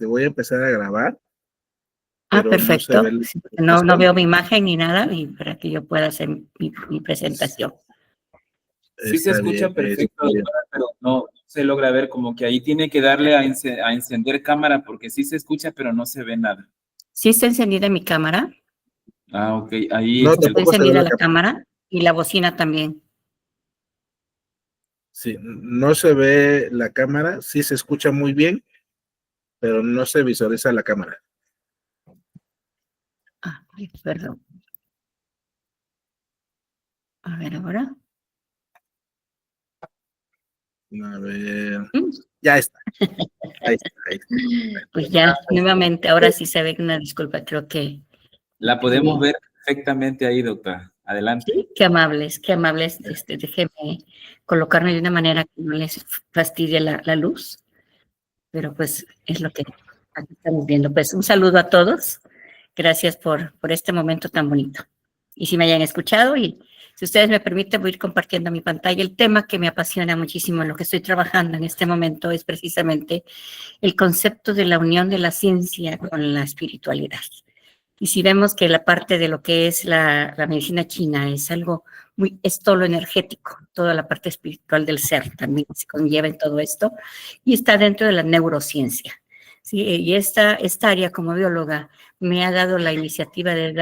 voy a empezar a grabar, Ah, pero no se ve perfecto. Sí, no veo mi imagen ni nada y para que yo pueda hacer mi presentación. Sí se escucha perfecto, doctora, pero no se logra ver, como que ahí tiene que darle a encender cámara porque sí se escucha, pero no se ve nada. ¿Sí está encendida mi cámara? Ah, ok. Ahí no, ¿Está tampoco se ve encendida la la cámara? Y la bocina también. Sí, no se ve la cámara, sí se escucha muy bien, pero no se visualiza la cámara. Ah, perdón. A ver, ahora. A ver, ya está. Ahí está. Pues ya, nuevamente, ahora sí se ve, una disculpa, creo que... la podemos ver perfectamente ahí, doctora. Adelante. Sí, qué amables, qué amables. Déjeme colocarme de una manera que no les fastidie la luz, pero pues es lo que aquí estamos viendo. Pues un saludo a todos. Gracias por este momento tan bonito. Y si me hayan escuchado, y si ustedes me permiten, voy a ir compartiendo mi pantalla. El tema que me apasiona muchísimo en lo que estoy trabajando en este momento es precisamente el concepto de la unión de la ciencia con la espiritualidad. Y si vemos que la parte de lo que es la medicina china es algo es todo lo energético, toda la parte espiritual del ser también se conlleva en todo esto, y está dentro de la neurociencia. Sí, y esta área como bióloga me ha dado la iniciativa de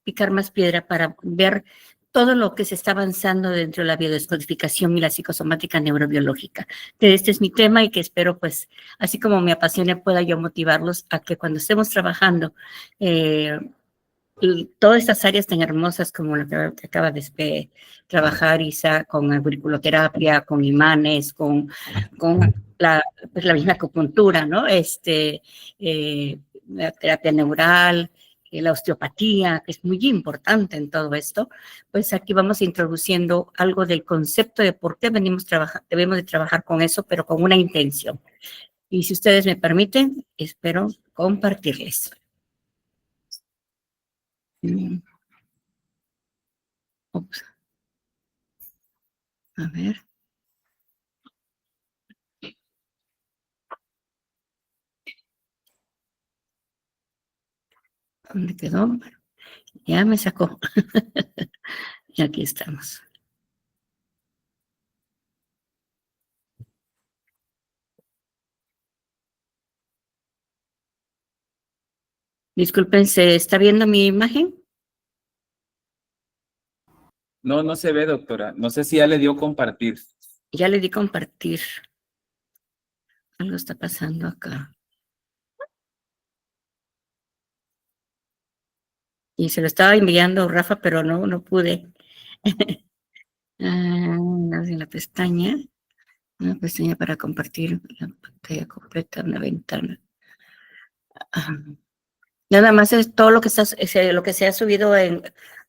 picar más piedra para ver todo lo que se está avanzando dentro de la biodescodificación y la psicosomática neurobiológica. Este es mi tema y que espero, pues, así como me apasiona, pueda yo motivarlos a que cuando estemos trabajando todas estas áreas tan hermosas como la que acaba de trabajar Isa, con auriculoterapia, con imanes, con la misma acupuntura, ¿no? La terapia neural, la osteopatía, que es muy importante en todo esto, pues aquí vamos introduciendo algo del concepto de por qué debemos de trabajar con eso, pero con una intención. Y si ustedes me permiten, espero compartirles. Ups. A ver. ¿Dónde quedó? Ya me sacó. Y aquí estamos. Disculpen, ¿se está viendo mi imagen? No, no se ve, doctora. No sé si ya le dio compartir. Ya le di compartir. Algo está pasando acá. Y se lo estaba enviando Rafa, pero no pude. En la pestaña. Una pestaña para compartir la pantalla completa, una ventana. Nada más es todo lo que lo que se ha subido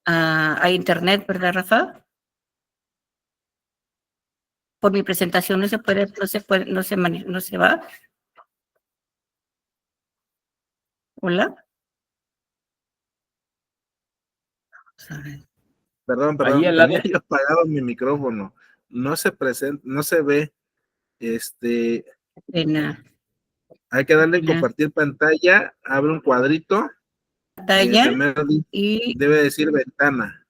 a internet, ¿verdad, Rafa? Por mi presentación no se va. Hola. Perdón, Ahí al lado. tenía yo apagado mi micrófono. No se presenta, no se ve. Hay que darle en compartir pantalla, abre un cuadrito. Pantalla Primero debe decir ventana.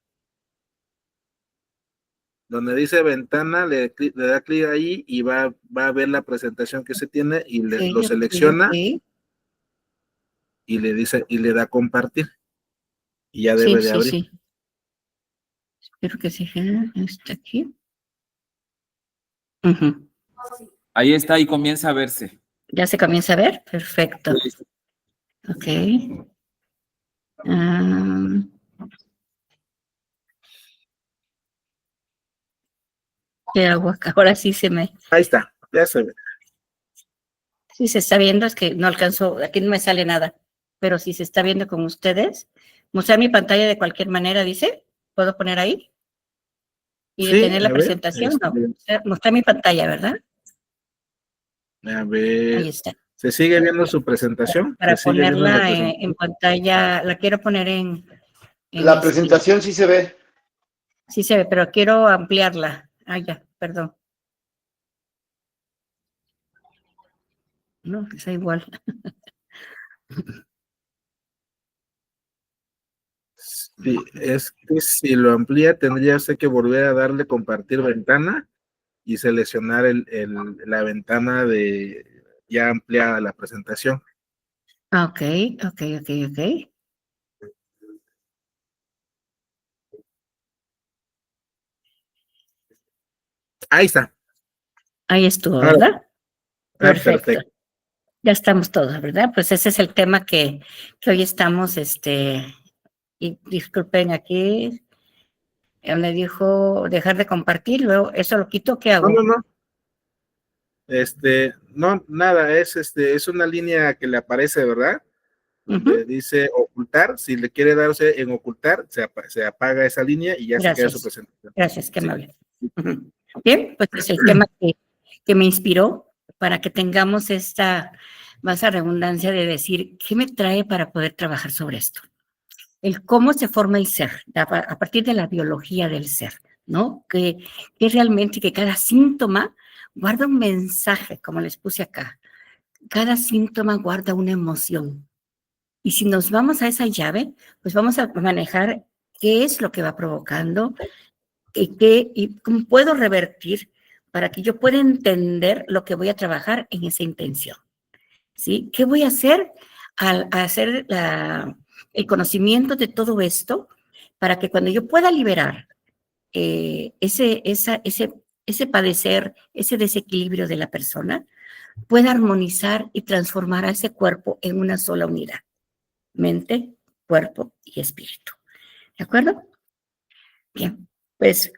Donde dice ventana, le da clic ahí y va a ver la presentación que se tiene y lo selecciona y le dice y le da compartir. Y ya debe de abrir. Sí. Espero que se está aquí. Ahí está y comienza a verse. ¿Ya se comienza a ver? Perfecto. Ok. ¿Qué hago acá? Ahora sí Ahí está, ya se ve. Sí se está viendo, es que no alcanzo, aquí no me sale nada, pero si se está viendo con ustedes, mostrar mi pantalla de cualquier manera, dice, ¿puedo poner ahí? Y detener la presentación, no, mostrar mi pantalla, ¿verdad? A ver, ahí está. ¿Se sigue viendo su presentación? Para ponerla en pantalla, la quiero poner en la presentación sí se ve. Sí se ve, pero quiero ampliarla. Ya, perdón. ¿no? Está igual. Sí, es que si lo amplía tendría usted que volver a darle compartir ventana y seleccionar la ventana de ya ampliada la presentación. Ok. Ahí está. Ahí estuvo, Ahora, ¿verdad? Perfecto. perfecto. Ya estamos todos, ¿verdad? Pues ese es el tema que hoy estamos, y disculpen aquí, me dijo dejar de compartir, luego eso lo quito, ¿qué hago? No. No, nada, es una línea que le aparece, ¿verdad? Donde dice ocultar. Si le quiere darse en ocultar, se apaga esa línea y ya se queda su presentación. Gracias, qué Sí. amable. Bien, pues es el tema que me inspiró para que tengamos esta más a redundancia de decir, ¿qué me trae para poder trabajar sobre esto? El cómo se forma el ser, a partir de la biología del ser, ¿no? Que realmente que cada síntoma guarda un mensaje, como les puse acá. Cada síntoma guarda una emoción. Y si nos vamos a esa llave, pues vamos a manejar qué es lo que va provocando y cómo puedo revertir para que yo pueda entender lo que voy a trabajar en esa intención. ¿Sí? ¿Qué voy a hacer al hacer el conocimiento de todo esto para que cuando yo pueda liberar ese padecer, ese desequilibrio de la persona, pueda armonizar y transformar a ese cuerpo en una sola unidad? Mente, cuerpo y espíritu. ¿De acuerdo? Bien, pues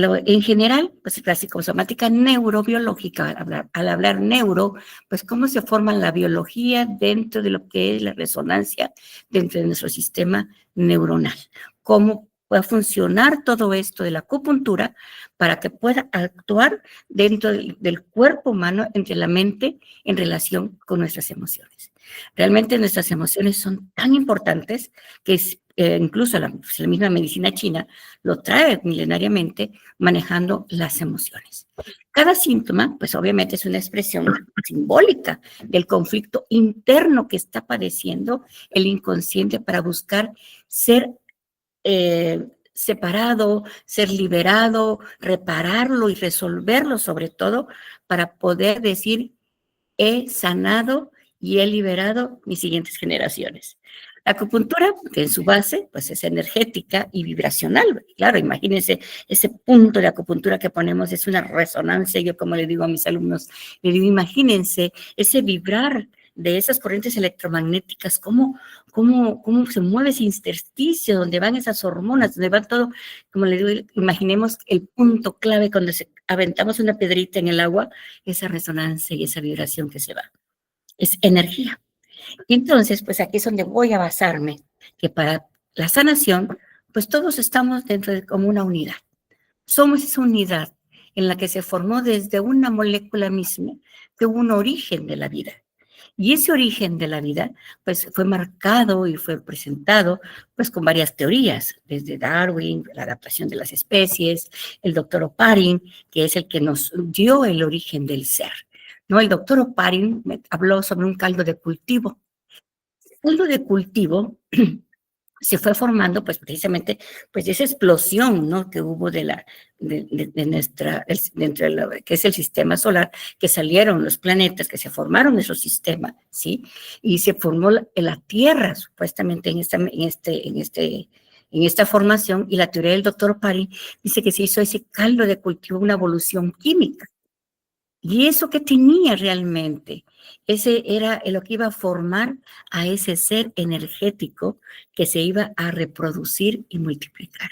en general, pues la psicosomática neurobiológica, al hablar neuro, pues cómo se forma la biología dentro de lo que es la resonancia dentro de nuestro sistema neuronal. Cómo puede funcionar todo esto de la acupuntura para que pueda actuar dentro del cuerpo humano, entre la mente, en relación con nuestras emociones. Realmente nuestras emociones son tan importantes que incluso la misma medicina china lo trae milenariamente manejando las emociones. Cada síntoma, pues obviamente es una expresión simbólica del conflicto interno que está padeciendo el inconsciente para buscar ser separado, ser liberado, repararlo y resolverlo sobre todo para poder decir, he sanado y he liberado mis siguientes generaciones. La acupuntura, que en su base, pues es energética y vibracional. Claro, imagínense, ese punto de acupuntura que ponemos es una resonancia. Yo, como le digo a mis alumnos, le digo, imagínense ese vibrar de esas corrientes electromagnéticas, cómo se mueve ese intersticio, donde van esas hormonas, donde van todo, como le digo, imaginemos el punto clave cuando aventamos una piedrita en el agua, esa resonancia y esa vibración que se va. Es energía. Y entonces, pues aquí es donde voy a basarme, que para la sanación, pues todos estamos dentro de como una unidad. Somos esa unidad en la que se formó desde una molécula misma, que hubo un origen de la vida. Y ese origen de la vida, pues fue marcado y fue presentado, pues con varias teorías, desde Darwin, la adaptación de las especies, el doctor Oparin, que es el que nos dio el origen del ser. ¿No? El doctor Oparin me habló sobre un caldo de cultivo. El caldo de cultivo se fue formando, pues precisamente, pues esa explosión, ¿no? Que hubo de nuestra, dentro de lo que es el sistema solar, que salieron los planetas, que se formaron nuestro sistema, ¿sí? Y se formó la Tierra, supuestamente, en esta formación, y la teoría del doctor Pari dice que se hizo ese caldo de cultivo, una evolución química. Y eso que tenía realmente, ese era lo que iba a formar a ese ser energético que se iba a reproducir y multiplicar.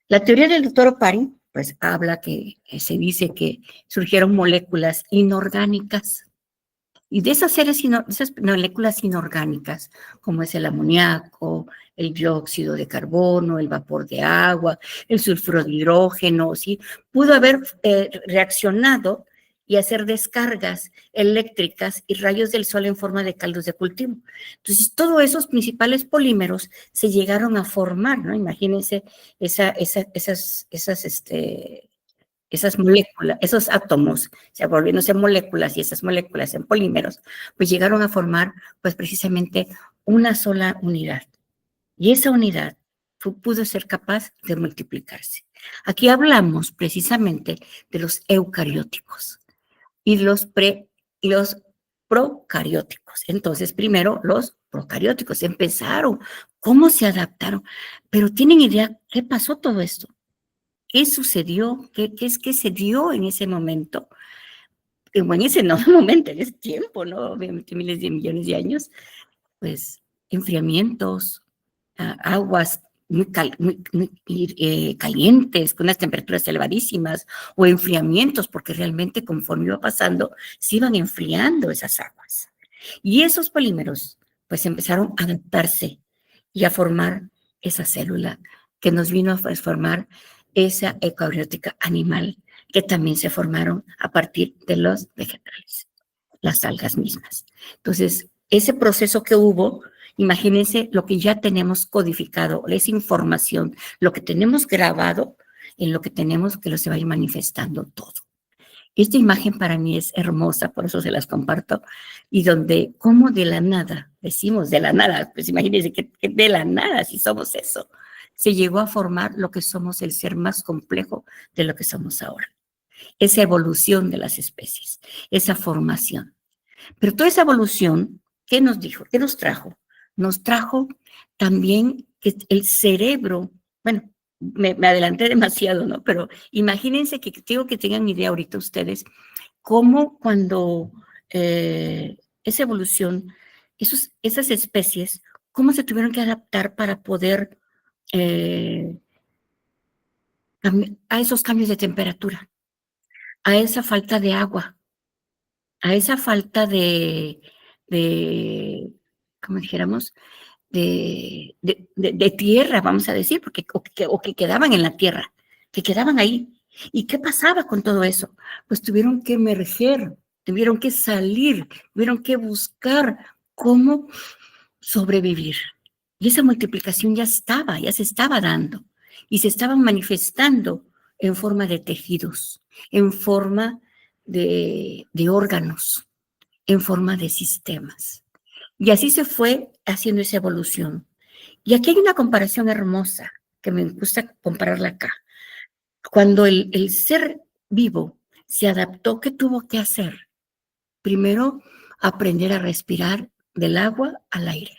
La teoría del doctor Oparin, pues habla que se dice que surgieron moléculas inorgánicas. Y de esas moléculas inorgánicas, como es el amoníaco, el dióxido de carbono, el vapor de agua, el sulfuro de hidrógeno, ¿sí? Pudo haber reaccionado y hacer descargas eléctricas y rayos del sol en forma de caldos de cultivo. Entonces, todos esos principales polímeros se llegaron a formar, ¿no? Imagínense esas esas moléculas, esos átomos, se volviéndose moléculas y esas moléculas en polímeros, pues llegaron a formar pues precisamente una sola unidad. Y esa unidad pudo ser capaz de multiplicarse. Aquí hablamos precisamente de los eucarióticos y los procarióticos. Entonces, primero los procarióticos empezaron, cómo se adaptaron, pero ¿tienen idea qué pasó todo esto? ¿Qué sucedió? ¿Qué se dio en ese momento? En ese no momento, en ese tiempo, ¿no? Obviamente miles de millones de años, pues enfriamientos, aguas muy calientes, con unas temperaturas elevadísimas, o enfriamientos, porque realmente conforme iba pasando, se iban enfriando esas aguas. Y esos polímeros, pues empezaron a adaptarse y a formar esa célula que nos vino a formar esa eucariótica animal, que también se formaron a partir de los vegetales, las algas mismas. Entonces, ese proceso que hubo, imagínense lo que ya tenemos codificado, esa información, lo que tenemos grabado, en lo que tenemos que lo se va a ir manifestando todo. Esta imagen para mí es hermosa, por eso se las comparto, y donde, como de la nada, decimos de la nada, pues imagínense que de la nada, si somos eso, se llegó a formar lo que somos, el ser más complejo de lo que somos ahora. Esa evolución de las especies, esa formación. Pero toda esa evolución, ¿qué nos dijo? ¿Qué nos trajo? Nos trajo también que el cerebro, bueno, me adelanté demasiado, ¿no? Pero imagínense que tengo que tengan idea ahorita ustedes, cómo cuando esa evolución, esas especies, cómo se tuvieron que adaptar para poder a esos cambios de temperatura, a esa falta de agua, a esa falta de como dijéramos, de tierra, vamos a decir, porque, o que quedaban en la tierra, que quedaban ahí. ¿Y qué pasaba con todo eso? Pues tuvieron que emerger, tuvieron que salir, tuvieron que buscar cómo sobrevivir. Y esa multiplicación ya se estaba dando, y se estaban manifestando en forma de tejidos, en forma de órganos, en forma de sistemas. Y así se fue haciendo esa evolución. Y aquí hay una comparación hermosa, que me gusta compararla acá. Cuando el ser vivo se adaptó, ¿qué tuvo que hacer? Primero, aprender a respirar del agua al aire.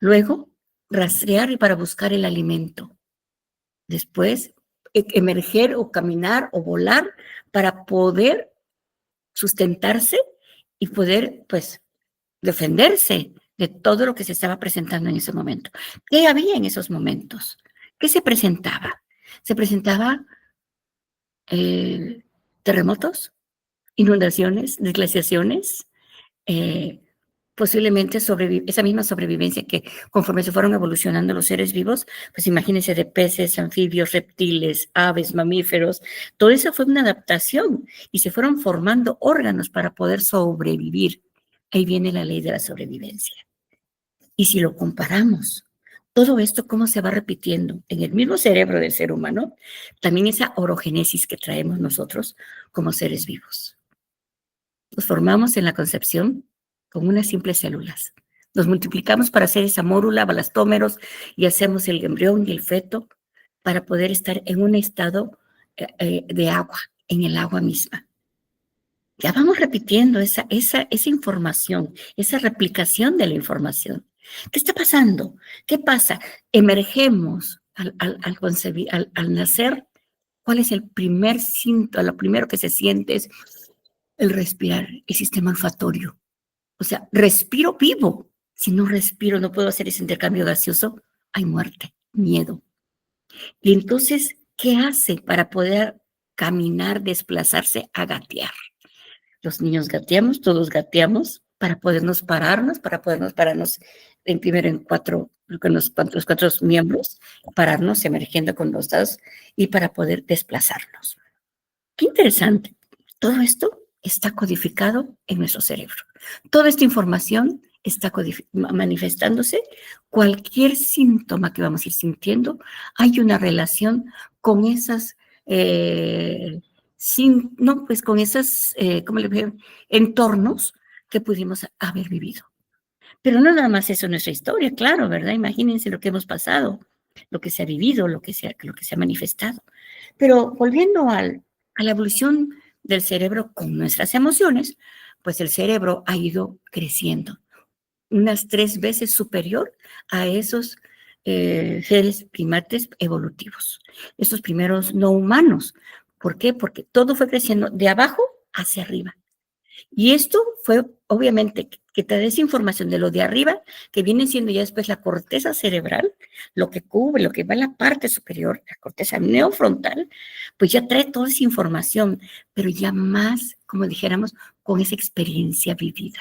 Luego, rastrear para buscar el alimento. Después, emerger o caminar o volar para poder sustentarse y poder, pues, defenderse de todo lo que se estaba presentando en ese momento. ¿Qué había en esos momentos? ¿Qué se presentaba? Se presentaba terremotos, inundaciones, desglaciaciones, posiblemente esa misma sobrevivencia que conforme se fueron evolucionando los seres vivos, pues imagínense de peces, anfibios, reptiles, aves, mamíferos, todo eso fue una adaptación y se fueron formando órganos para poder sobrevivir. Ahí viene la ley de la sobrevivencia. Y si lo comparamos, todo esto cómo se va repitiendo en el mismo cerebro del ser humano, también esa orogénesis que traemos nosotros como seres vivos. Nos formamos en la concepción con unas simples células. Nos multiplicamos para hacer esa mórula, balastómeros, y hacemos el embrión y el feto para poder estar en un estado de agua, en el agua misma. Ya vamos repitiendo esa información, esa replicación de la información. ¿Qué está pasando? ¿Qué pasa? Emergemos al concebir, al nacer. ¿Cuál es el primer síntoma? Lo primero que se siente es el respirar, el sistema olfatorio. O sea, respiro vivo. Si no respiro, no puedo hacer ese intercambio gaseoso, hay muerte, miedo. Y entonces, ¿qué hace para poder caminar, desplazarse, a gatear? Los niños gateamos, todos gateamos, para podernos pararnos primero en con los cuatro miembros, pararnos emergiendo con los dos y para poder desplazarnos. Qué interesante. Todo esto está codificado en nuestro cerebro. Toda esta información está manifestándose. Cualquier síntoma que vamos a ir sintiendo, hay una relación con esas no, pues con esos, ¿cómo le digo? Entornos que pudimos haber vivido. Pero no nada más eso es nuestra historia, claro, ¿verdad? Imagínense lo que hemos pasado, lo que se ha vivido, lo que se ha manifestado. Pero volviendo a la evolución del cerebro con nuestras emociones, pues el cerebro ha ido creciendo unas 3 veces superior a esos seres primates evolutivos, esos primeros no humanos. ¿Por qué? Porque todo fue creciendo de abajo hacia arriba. Y esto fue, obviamente, que te des información de lo de arriba, que viene siendo ya después la corteza cerebral, lo que cubre, lo que va en la parte superior, la corteza neofrontal, pues ya trae toda esa información, pero ya más, como dijéramos, con esa experiencia vivida.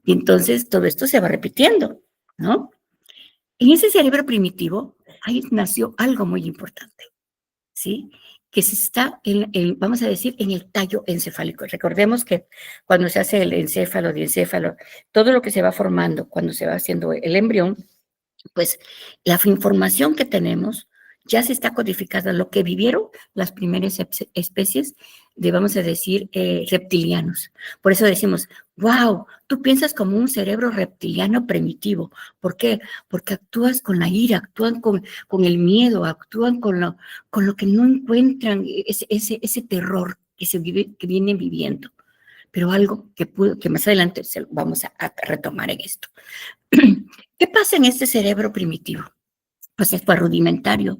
Y entonces todo esto se va repitiendo, ¿no? En ese cerebro primitivo, ahí nació algo muy importante, ¿sí? Que se está, vamos a decir, en el tallo encefálico. Recordemos que cuando se hace el encéfalo, diencéfalo, todo lo que se va formando cuando se va haciendo el embrión, pues la información que tenemos ya se está codificada, lo que vivieron las primeras especies de, vamos a decir, reptilianos. Por eso decimos, wow, tú piensas como un cerebro reptiliano primitivo. ¿Por qué? Porque actúas con la ira, actúan con el miedo, actúan con lo que no encuentran, ese terror que vienen viviendo. Pero algo que más adelante vamos a retomar en esto. ¿Qué pasa en este cerebro primitivo? Pues fue rudimentario.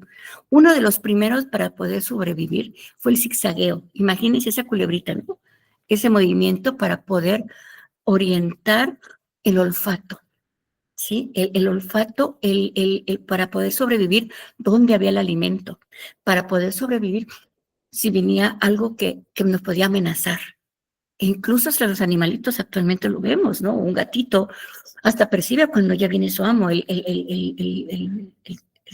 Uno de los primeros para poder sobrevivir fue el zigzagueo. Imagínense esa culebrita, ¿no? Ese movimiento para poder orientar el olfato, ¿sí? El olfato, para poder sobrevivir donde había el alimento, para poder sobrevivir si venía algo que nos podía amenazar. E incluso hasta los animalitos actualmente lo vemos, ¿no? Un gatito hasta percibe cuando ya viene su amo, el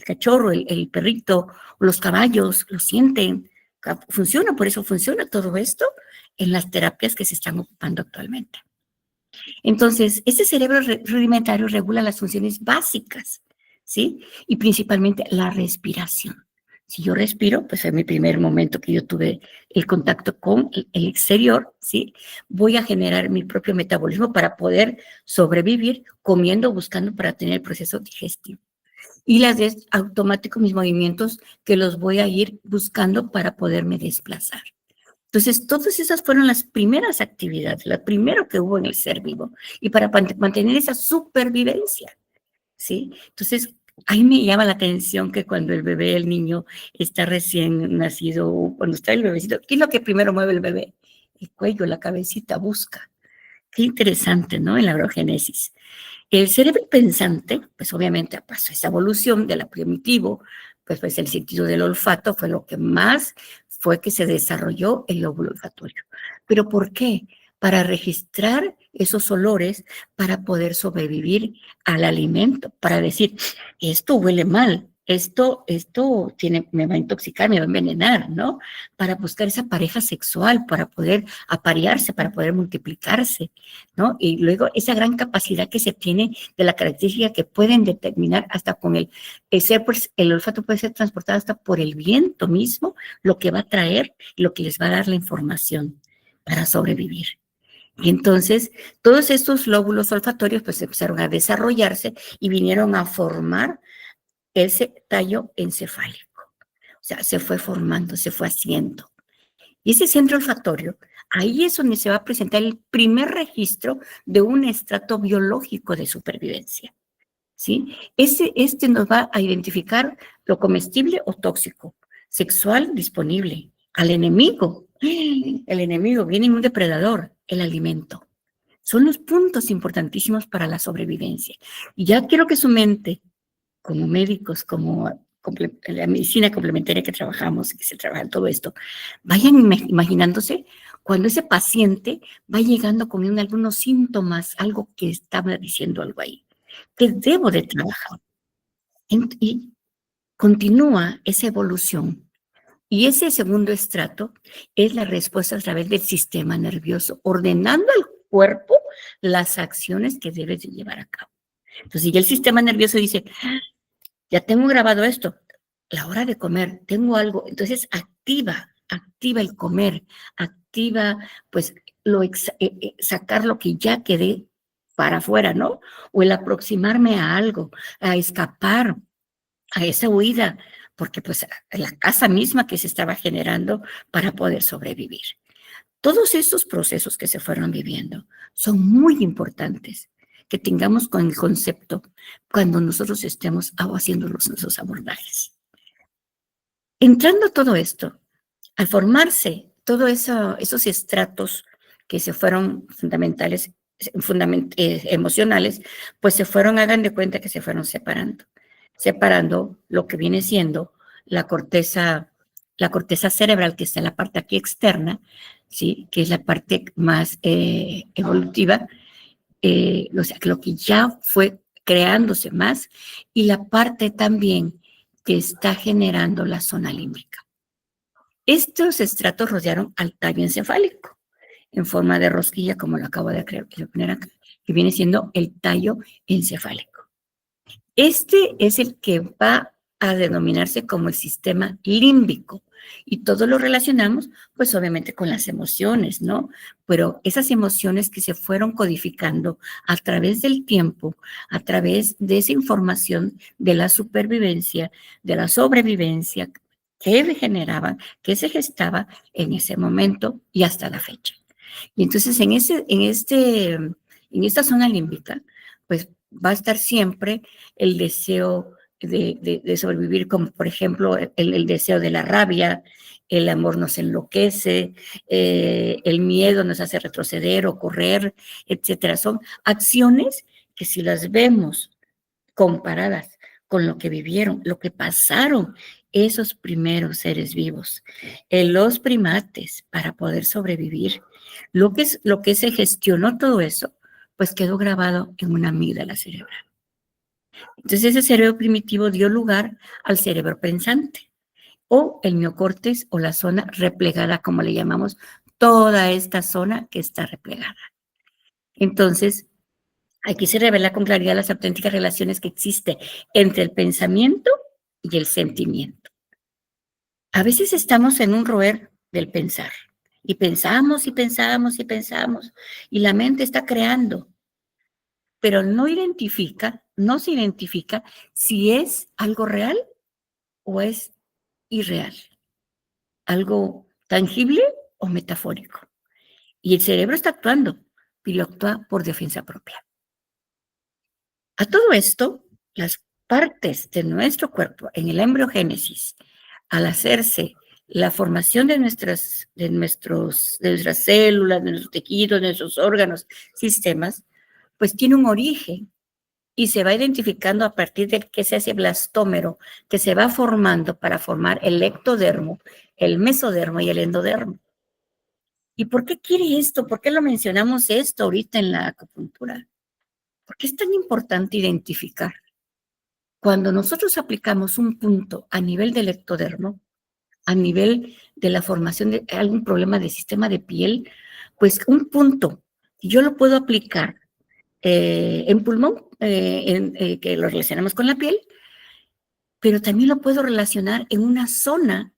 cachorro, el perrito, los caballos, lo sienten. Funciona, por eso funciona todo esto en las terapias que se están ocupando actualmente. Entonces, este cerebro rudimentario regula las funciones básicas, ¿sí? Y principalmente la respiración. Si yo respiro, pues en mi primer momento que yo tuve el contacto con el exterior, ¿sí? Voy a generar mi propio metabolismo para poder sobrevivir comiendo, buscando para tener el proceso digestivo. Y las automáticos mis movimientos que los voy a ir buscando para poderme desplazar. Entonces, todas esas fueron las primeras actividades, lo primero que hubo en el ser vivo, y para mantener esa supervivencia, ¿sí? Entonces, ahí me llama la atención que cuando el bebé, el niño, está recién nacido, cuando está el bebecito, ¿qué es lo que primero mueve el bebé? El cuello, la cabecita, busca. Qué interesante, ¿no? En la orogénesis. El cerebro pensante, pues obviamente pasó esa evolución de la primitivo, pues el sentido del olfato fue lo que más fue que se desarrolló el lóbulo olfatorio. ¿Pero por qué? Para registrar esos olores, para poder sobrevivir al alimento, para decir, esto huele mal, esto me va a intoxicar, me va a envenenar, ¿no? Para buscar esa pareja sexual, para poder aparearse, para poder multiplicarse, ¿no? Y luego esa gran capacidad que se tiene de la característica que pueden determinar hasta con el olfato puede ser transportado hasta por el viento mismo, lo que va a traer, lo que les va a dar la información para sobrevivir. Y entonces, todos estos lóbulos olfatorios pues empezaron a desarrollarse y vinieron a formar ese tallo encefálico. O sea, se fue formando, se fue haciendo. Y ese centro olfatorio, ahí es donde se va a presentar el primer registro de un estrato biológico de supervivencia, ¿sí? Este nos va a identificar lo comestible o tóxico, sexual disponible, al enemigo. El enemigo viene un depredador, el alimento. Son los puntos importantísimos para la sobrevivencia. Y ya quiero que su mente, como médicos, como la medicina complementaria que trabajamos, que se trabaja en todo esto, vayan imaginándose cuando ese paciente va llegando con algunos síntomas, algo que estaba diciendo algo ahí, que debo de trabajar. Y continúa esa evolución. Y ese segundo estrato es la respuesta a través del sistema nervioso, ordenando al cuerpo las acciones que debes de llevar a cabo. Entonces, ya el sistema nervioso dice, ya tengo grabado esto, la hora de comer, tengo algo, entonces activa activa el comer, activa pues sacar lo que ya quedé para afuera, ¿no? O el aproximarme a algo, a escapar, a esa huida, porque pues la casa misma que se estaba generando para poder sobrevivir. Todos estos procesos que se fueron viviendo son muy importantes que tengamos con el concepto cuando nosotros estemos haciendo nuestros abordajes. Entrando todo esto, al formarse todos esos estratos que se fueron fundamentales, emocionales, pues se fueron, hagan de cuenta que se fueron separando lo que viene siendo la corteza cerebral, que está en la parte aquí externa, ¿sí? Que es la parte más evolutiva, o sea, lo que ya fue creándose más, y la parte también que está generando la zona límbica. Estos estratos rodearon al tallo encefálico, en forma de rosquilla, como lo acabo de poner acá, que viene siendo el tallo encefálico. Este es el que va a denominarse como el sistema límbico, y todo lo relacionamos, pues obviamente con las emociones, ¿no? Pero esas emociones que se fueron codificando a través del tiempo, a través de esa información de la supervivencia, de la sobrevivencia, que generaban, que se gestaba en ese momento y hasta la fecha. Y entonces en esta zona límbica, pues va a estar siempre el deseo de sobrevivir, como por ejemplo el deseo de la rabia, el amor nos enloquece, el miedo nos hace retroceder o correr, etcétera. Son acciones que si las vemos comparadas con lo que vivieron, lo que pasaron esos primeros seres vivos, los primates, para poder sobrevivir, lo que se gestionó todo eso, pues quedó grabado en una amígdala cerebral. Entonces ese cerebro primitivo dio lugar al cerebro pensante, o el neocórtex, o la zona replegada, como le llamamos, toda esta zona que está replegada. Entonces, aquí se revela con claridad las auténticas relaciones que existen entre el pensamiento y el sentimiento. A veces estamos en un roer del pensar, y pensamos y pensamos y pensamos, y la mente está creando, pero no se identifica si es algo real o es irreal, algo tangible o metafórico. Y el cerebro está actuando, pero actúa por defensa propia. A todo esto, las partes de nuestro cuerpo en el embriogénesis, al hacerse la formación de nuestras células, de nuestros tejidos, de nuestros órganos, sistemas, pues tiene un origen y se va identificando a partir de que se hace blastómero, que se va formando para formar el ectodermo, el mesodermo y el endodermo. ¿Y por qué quiere esto? ¿Por qué lo mencionamos esto ahorita en la acupuntura? ¿Por qué es tan importante identificar? Cuando nosotros aplicamos un punto a nivel del ectodermo, a nivel de la formación de algún problema de sistema de piel, pues un punto, yo lo puedo aplicar en pulmón, que lo relacionamos con la piel, pero también lo puedo relacionar en una zona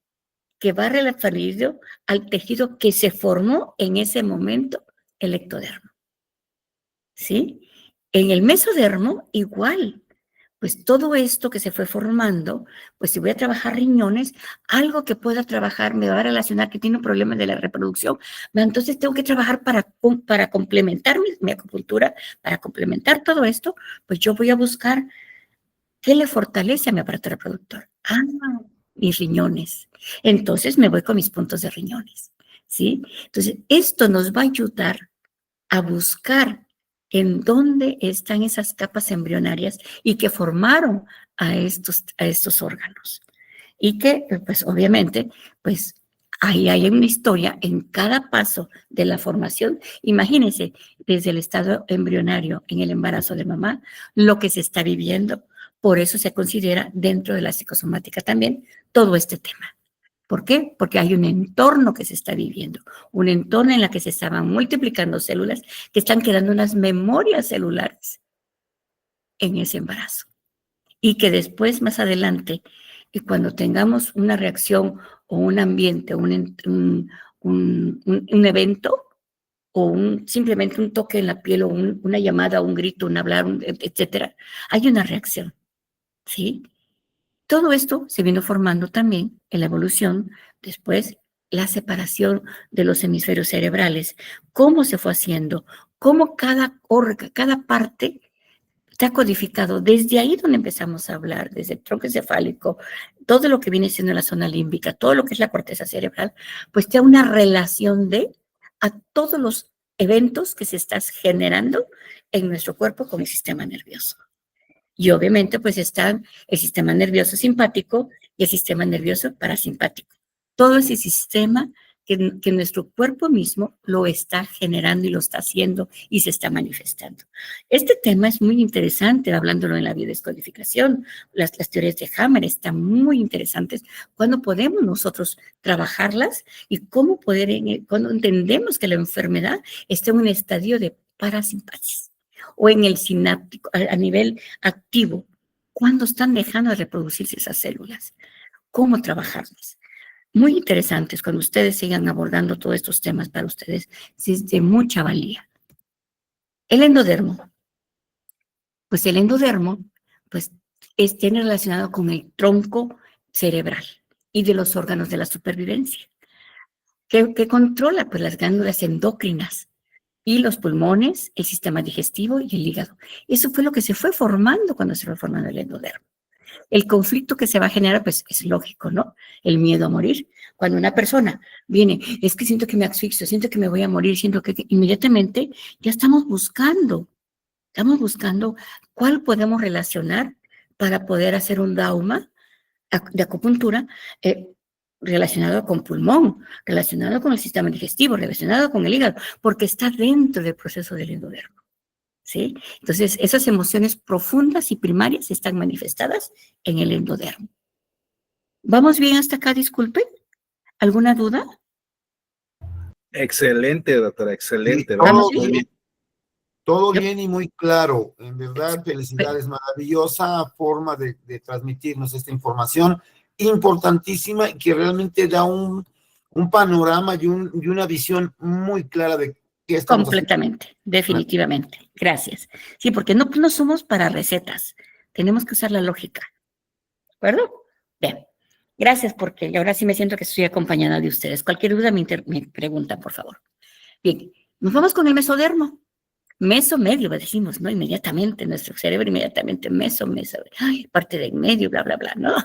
que va referido al tejido que se formó en ese momento, el ectodermo. ¿Sí? En el mesodermo, igual. Pues todo esto que se fue formando, pues si voy a trabajar riñones, algo que pueda trabajar me va a relacionar que tiene un problema de la reproducción, entonces tengo que trabajar para complementar mi acupuntura, para complementar todo esto, pues yo voy a buscar qué le fortalece a mi aparato reproductor. Mis riñones. Entonces me voy con mis puntos de riñones, ¿sí? Entonces esto nos va a ayudar a buscar en dónde están esas capas embrionarias y que formaron a estos órganos. Y que, pues obviamente, pues ahí hay una historia en cada paso de la formación. Imagínense, desde el estado embrionario en el embarazo de mamá, lo que se está viviendo. Por eso se considera dentro de la psicosomática también todo este tema. ¿Por qué? Porque hay un entorno que se está viviendo, un entorno en el que se estaban multiplicando células, que están quedando unas memorias celulares en ese embarazo. Y que después, más adelante, y cuando tengamos una reacción o un ambiente, un evento, o simplemente un toque en la piel, o una llamada, un grito, un hablar, etcétera, hay una reacción, ¿sí? Todo esto se vino formando también en la evolución, después la separación de los hemisferios cerebrales, cómo se fue haciendo, cómo cada parte está codificado. Desde ahí donde empezamos a hablar, desde el tronco encefálico, todo lo que viene siendo la zona límbica, todo lo que es la corteza cerebral, pues tiene una relación a todos los eventos que se están generando en nuestro cuerpo con el sistema nervioso. Y obviamente pues están el sistema nervioso simpático y el sistema nervioso parasimpático. Todo ese sistema que nuestro cuerpo mismo lo está generando y lo está haciendo y se está manifestando. Este tema es muy interesante, hablándolo en la biodescodificación. Las teorías de Hammer están muy interesantes cuando podemos nosotros trabajarlas y cómo cuando entendemos que la enfermedad está en un estadio de parasimpatis o en el sináptico, a nivel activo, cuando están dejando de reproducirse esas células. ¿Cómo trabajarlas? Muy interesantes cuando ustedes sigan abordando todos estos temas para ustedes, es de mucha valía. El endodermo. Pues el endodermo, pues tiene relacionado con el tronco cerebral y de los órganos de la supervivencia, que controla pues las glándulas endocrinas y los pulmones, el sistema digestivo y el hígado. Eso fue lo que se fue formando cuando se fue formando el endodermo. El conflicto que se va a generar, pues es lógico, ¿no? El miedo a morir. Cuando una persona viene, es que siento que me asfixio, siento que me voy a morir, siento que inmediatamente ya estamos buscando cuál podemos relacionar para poder hacer un dauma de acupuntura relacionado con pulmón, relacionado con el sistema digestivo, relacionado con el hígado, porque está dentro del proceso del endodermo. ¿Sí? Entonces, esas emociones profundas y primarias están manifestadas en el endodermo. ¿Vamos bien hasta acá? Disculpen. ¿Alguna duda? Excelente, doctora, excelente. Todo muy bien. Todo bien y muy claro. En verdad, felicidades. Maravillosa forma de transmitirnos esta información importantísima y que realmente da un panorama y una visión muy clara de qué estamos completamente, haciendo. Definitivamente. Gracias. Sí, porque no somos para recetas. Tenemos que usar la lógica. ¿De acuerdo? Bien. Gracias, porque ahora sí me siento que estoy acompañada de ustedes. Cualquier duda me preguntan, por favor. Bien, nos vamos con el mesodermo. Medio, decimos, ¿no? Inmediatamente, nuestro cerebro inmediatamente meso, ay, parte de en medio, bla, bla, bla, ¿no?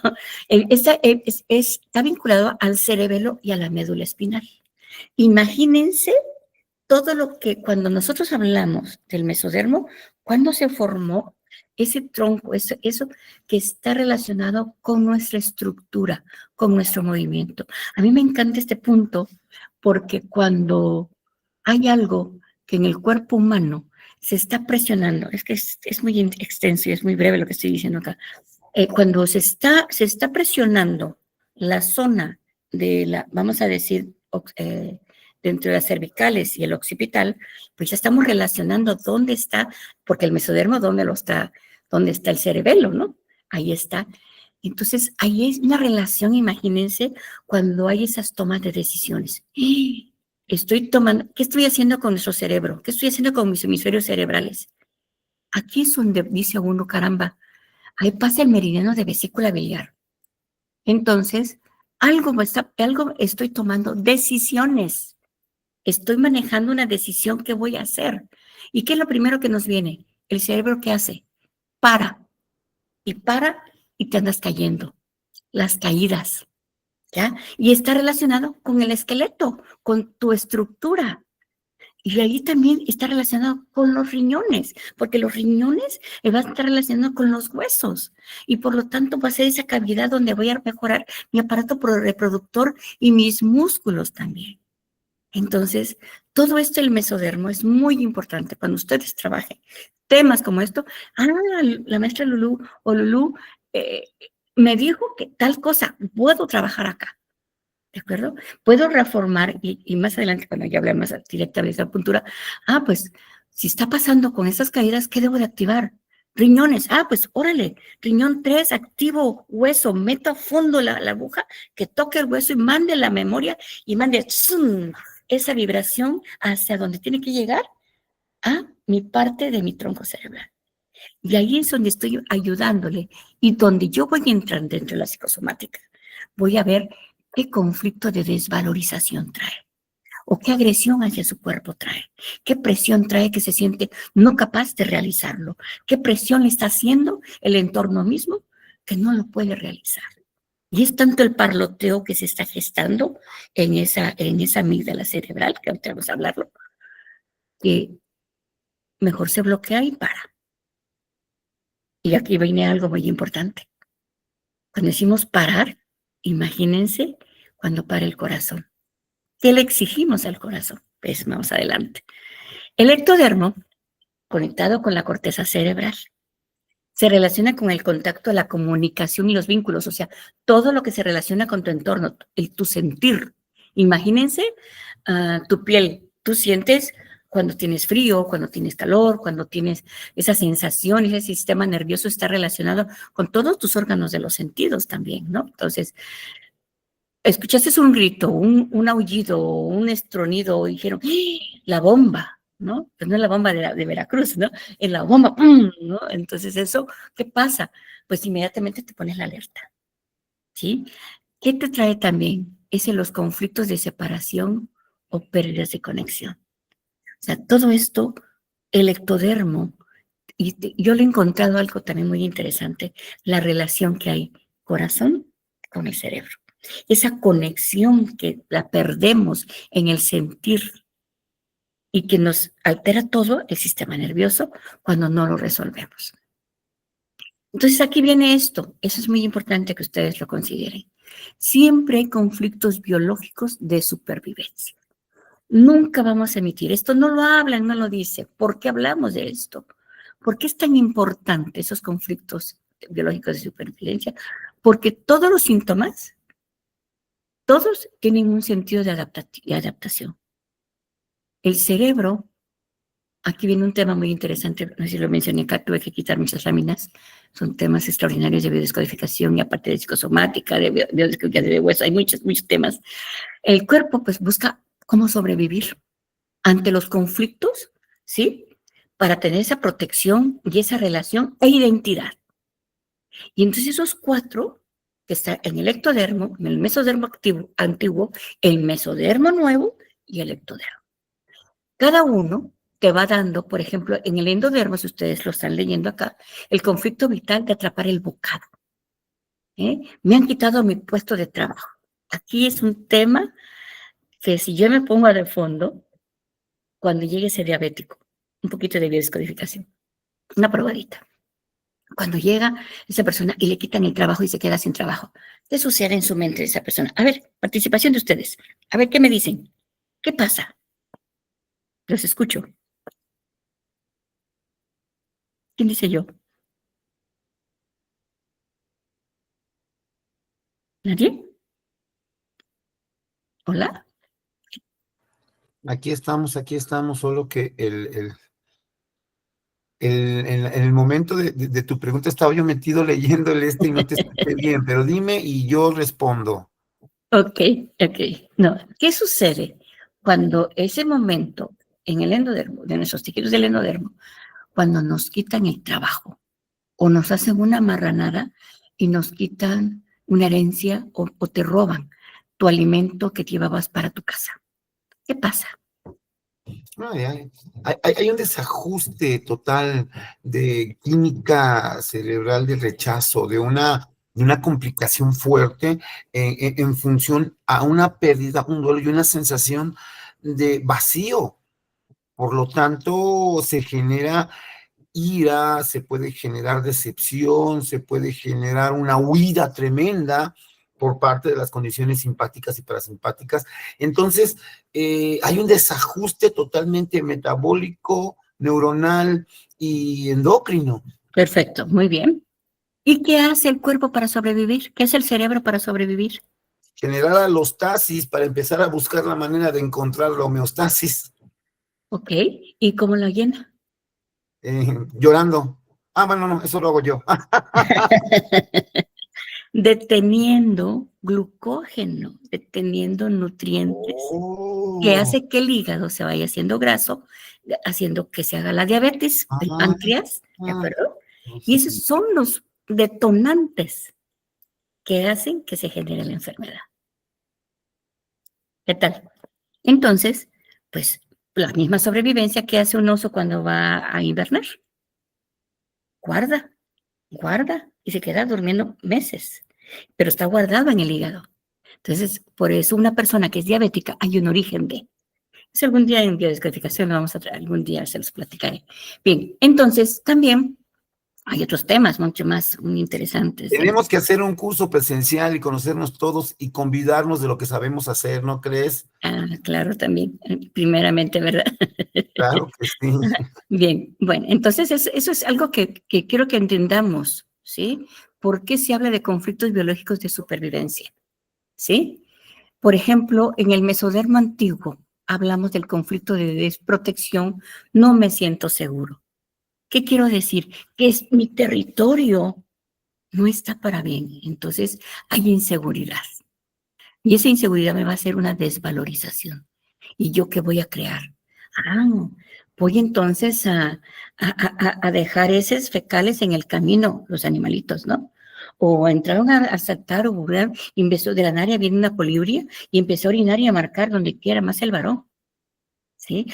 Está vinculado al cerebelo y a la médula espinal. Imagínense todo lo que cuando nosotros hablamos del mesodermo, cuando se formó ese tronco, eso que está relacionado con nuestra estructura, con nuestro movimiento. A mí me encanta este punto porque cuando hay algo que en el cuerpo humano se está presionando, es que es muy extenso y es muy breve lo que estoy diciendo acá, cuando se está presionando la zona de vamos a decir, dentro de las cervicales y el occipital, pues ya estamos relacionando dónde está, porque el mesodermo, dónde está el cerebelo, ¿no? Ahí está. Entonces, ahí es una relación, imagínense, cuando hay esas tomas de decisiones. ¿Qué estoy haciendo con nuestro cerebro? ¿Qué estoy haciendo con mis hemisferios cerebrales? Aquí es donde dice uno, caramba, ahí pasa el meridiano de vesícula biliar. Entonces, algo estoy tomando decisiones. Estoy manejando una decisión que voy a hacer. ¿Y qué es lo primero que nos viene? El cerebro, ¿qué hace? Para y te andas cayendo. Las caídas. ¿Ya? Y está relacionado con el esqueleto, con tu estructura. Y ahí también está relacionado con los riñones, porque los riñones van a estar relacionados con los huesos. Y por lo tanto va a ser esa cavidad donde voy a mejorar mi aparato reproductor y mis músculos también. Entonces, todo esto, el mesodermo, es muy importante cuando ustedes trabajen temas como esto. La maestra Lulú me dijo que tal cosa, puedo trabajar acá, ¿de acuerdo? Puedo reformar y más adelante, cuando ya hablemos más directamente de acupuntura, pues, si está pasando con esas caídas, ¿qué debo de activar? Riñones, pues órale, riñón 3, activo hueso, meto a fondo la aguja, que toque el hueso y mande la memoria y mande esa vibración hacia donde tiene que llegar a mi parte de mi tronco cerebral. Y ahí es donde estoy ayudándole y donde yo voy a entrar dentro de la psicosomática. Voy a ver qué conflicto de desvalorización trae o qué agresión hacia su cuerpo trae, qué presión trae que se siente no capaz de realizarlo, qué presión le está haciendo el entorno mismo que no lo puede realizar. Y es tanto el parloteo que se está gestando en esa amígdala cerebral, que ahorita vamos a hablarlo, que mejor se bloquea y para. Y aquí viene algo muy importante. Cuando decimos parar, imagínense cuando para el corazón. ¿Qué le exigimos al corazón? Pues más adelante. El ectodermo, conectado con la corteza cerebral, se relaciona con el contacto, la comunicación y los vínculos, o sea, todo lo que se relaciona con tu entorno, tu sentir. Imagínense tu piel, tú sientes cuando tienes frío, cuando tienes calor, cuando tienes esa sensación, ese sistema nervioso está relacionado con todos tus órganos de los sentidos también, ¿no? Entonces, escuchaste un grito, un aullido, un estronido, y dijeron, ¡ah! La bomba, ¿no? Pues no es la bomba de Veracruz, ¿no? Es la bomba, ¡pum! ¿No? Entonces, eso, ¿qué pasa? Pues inmediatamente te pones la alerta, ¿sí? ¿Qué te trae también? Es en los conflictos de separación o pérdidas de conexión. O sea, todo esto, el ectodermo, y yo le he encontrado algo también muy interesante, la relación que hay corazón con el cerebro. Esa conexión que la perdemos en el sentir y que nos altera todo el sistema nervioso cuando no lo resolvemos. Entonces aquí viene esto, eso es muy importante que ustedes lo consideren. Siempre hay conflictos biológicos de supervivencia. Nunca vamos a emitir, esto no lo hablan, no lo dice. ¿Por qué hablamos de esto? ¿Por qué es tan importante esos conflictos biológicos de supervivencia? Porque todos los síntomas, todos tienen un sentido de adaptación. El cerebro, aquí viene un tema muy interesante, no sé si lo mencioné acá, tuve que quitar muchas láminas, son temas extraordinarios de biodescodificación y aparte de psicosomática, de biodescodificación de hueso, hay muchos temas. El cuerpo pues busca cómo sobrevivir ante los conflictos, ¿sí? Para tener esa protección y esa relación e identidad. Y entonces esos 4 que están en el ectodermo, en el mesodermo antiguo, el mesodermo nuevo y el ectodermo. Cada uno te va dando, por ejemplo, en el endodermo, si ustedes lo están leyendo acá, el conflicto vital de atrapar el bocado. Me han quitado mi puesto de trabajo. Aquí es un tema que si yo me pongo de fondo, cuando llegue ese diabético, un poquito de biodescodificación, una probadita. Cuando llega esa persona y le quitan el trabajo y se queda sin trabajo, ¿qué sucede en su mente de esa persona? A ver, participación de ustedes. A ver, ¿qué me dicen? ¿Qué pasa? Los escucho. ¿Quién dice yo? ¿Nadie? ¿Hola? Aquí estamos, solo que en el momento de tu pregunta estaba yo metido leyéndole y no te escuché bien, pero dime y yo respondo. Ok. No, ¿qué sucede cuando ese momento en el endodermo, de nuestros tejidos del endodermo, cuando nos quitan el trabajo o nos hacen una marranada y nos quitan una herencia o te roban tu alimento que llevabas para tu casa? ¿Qué pasa? Hay un desajuste total de química cerebral de rechazo, de una complicación fuerte en función a una pérdida, un dolor y una sensación de vacío. Por lo tanto, se genera ira, se puede generar decepción, se puede generar una huida tremenda por parte de las condiciones simpáticas y parasimpáticas. Entonces, hay un desajuste totalmente metabólico, neuronal y endocrino. Perfecto, muy bien. ¿Y qué hace el cuerpo para sobrevivir? ¿Qué hace el cerebro para sobrevivir? Generar alostasis para empezar a buscar la manera de encontrar la homeostasis. Ok, ¿y cómo lo llena? Llorando. Bueno, no, eso lo hago yo. Deteniendo glucógeno, deteniendo nutrientes, que hace que el hígado se vaya haciendo graso, haciendo que se haga la diabetes, el páncreas, ¿de acuerdo? Y esos son los detonantes que hacen que se genere la enfermedad. ¿Qué tal? Entonces, pues, la misma sobrevivencia que hace un oso cuando va a invernar. Guarda, y se queda durmiendo meses, pero está guardado en el hígado. Entonces, por eso una persona que es diabética hay un origen B. Si algún día en biodescodificación lo vamos a traer, algún día se los platicaré. Bien, entonces también hay otros temas mucho más muy interesantes. Tenemos que hacer un curso presencial y conocernos todos y convidarnos de lo que sabemos hacer, ¿no crees? Claro, también, primeramente, ¿verdad? Claro que sí. Bien, bueno, entonces eso es algo que quiero que entendamos, ¿sí? ¿Por qué se habla de conflictos biológicos de supervivencia? ¿Sí? Por ejemplo, en el mesodermo antiguo hablamos del conflicto de desprotección, no me siento seguro. ¿Qué quiero decir? Que es mi territorio, no está para bien, entonces hay inseguridad. Y esa inseguridad me va a hacer una desvalorización. ¿Y yo qué voy a crear? Voy entonces a dejar heces fecales en el camino, los animalitos, ¿no? O entraron a saltar o burlar, y empezó de la nariz, viene una colibria y empezó a orinar y a marcar donde quiera más el varón. ¿Sí?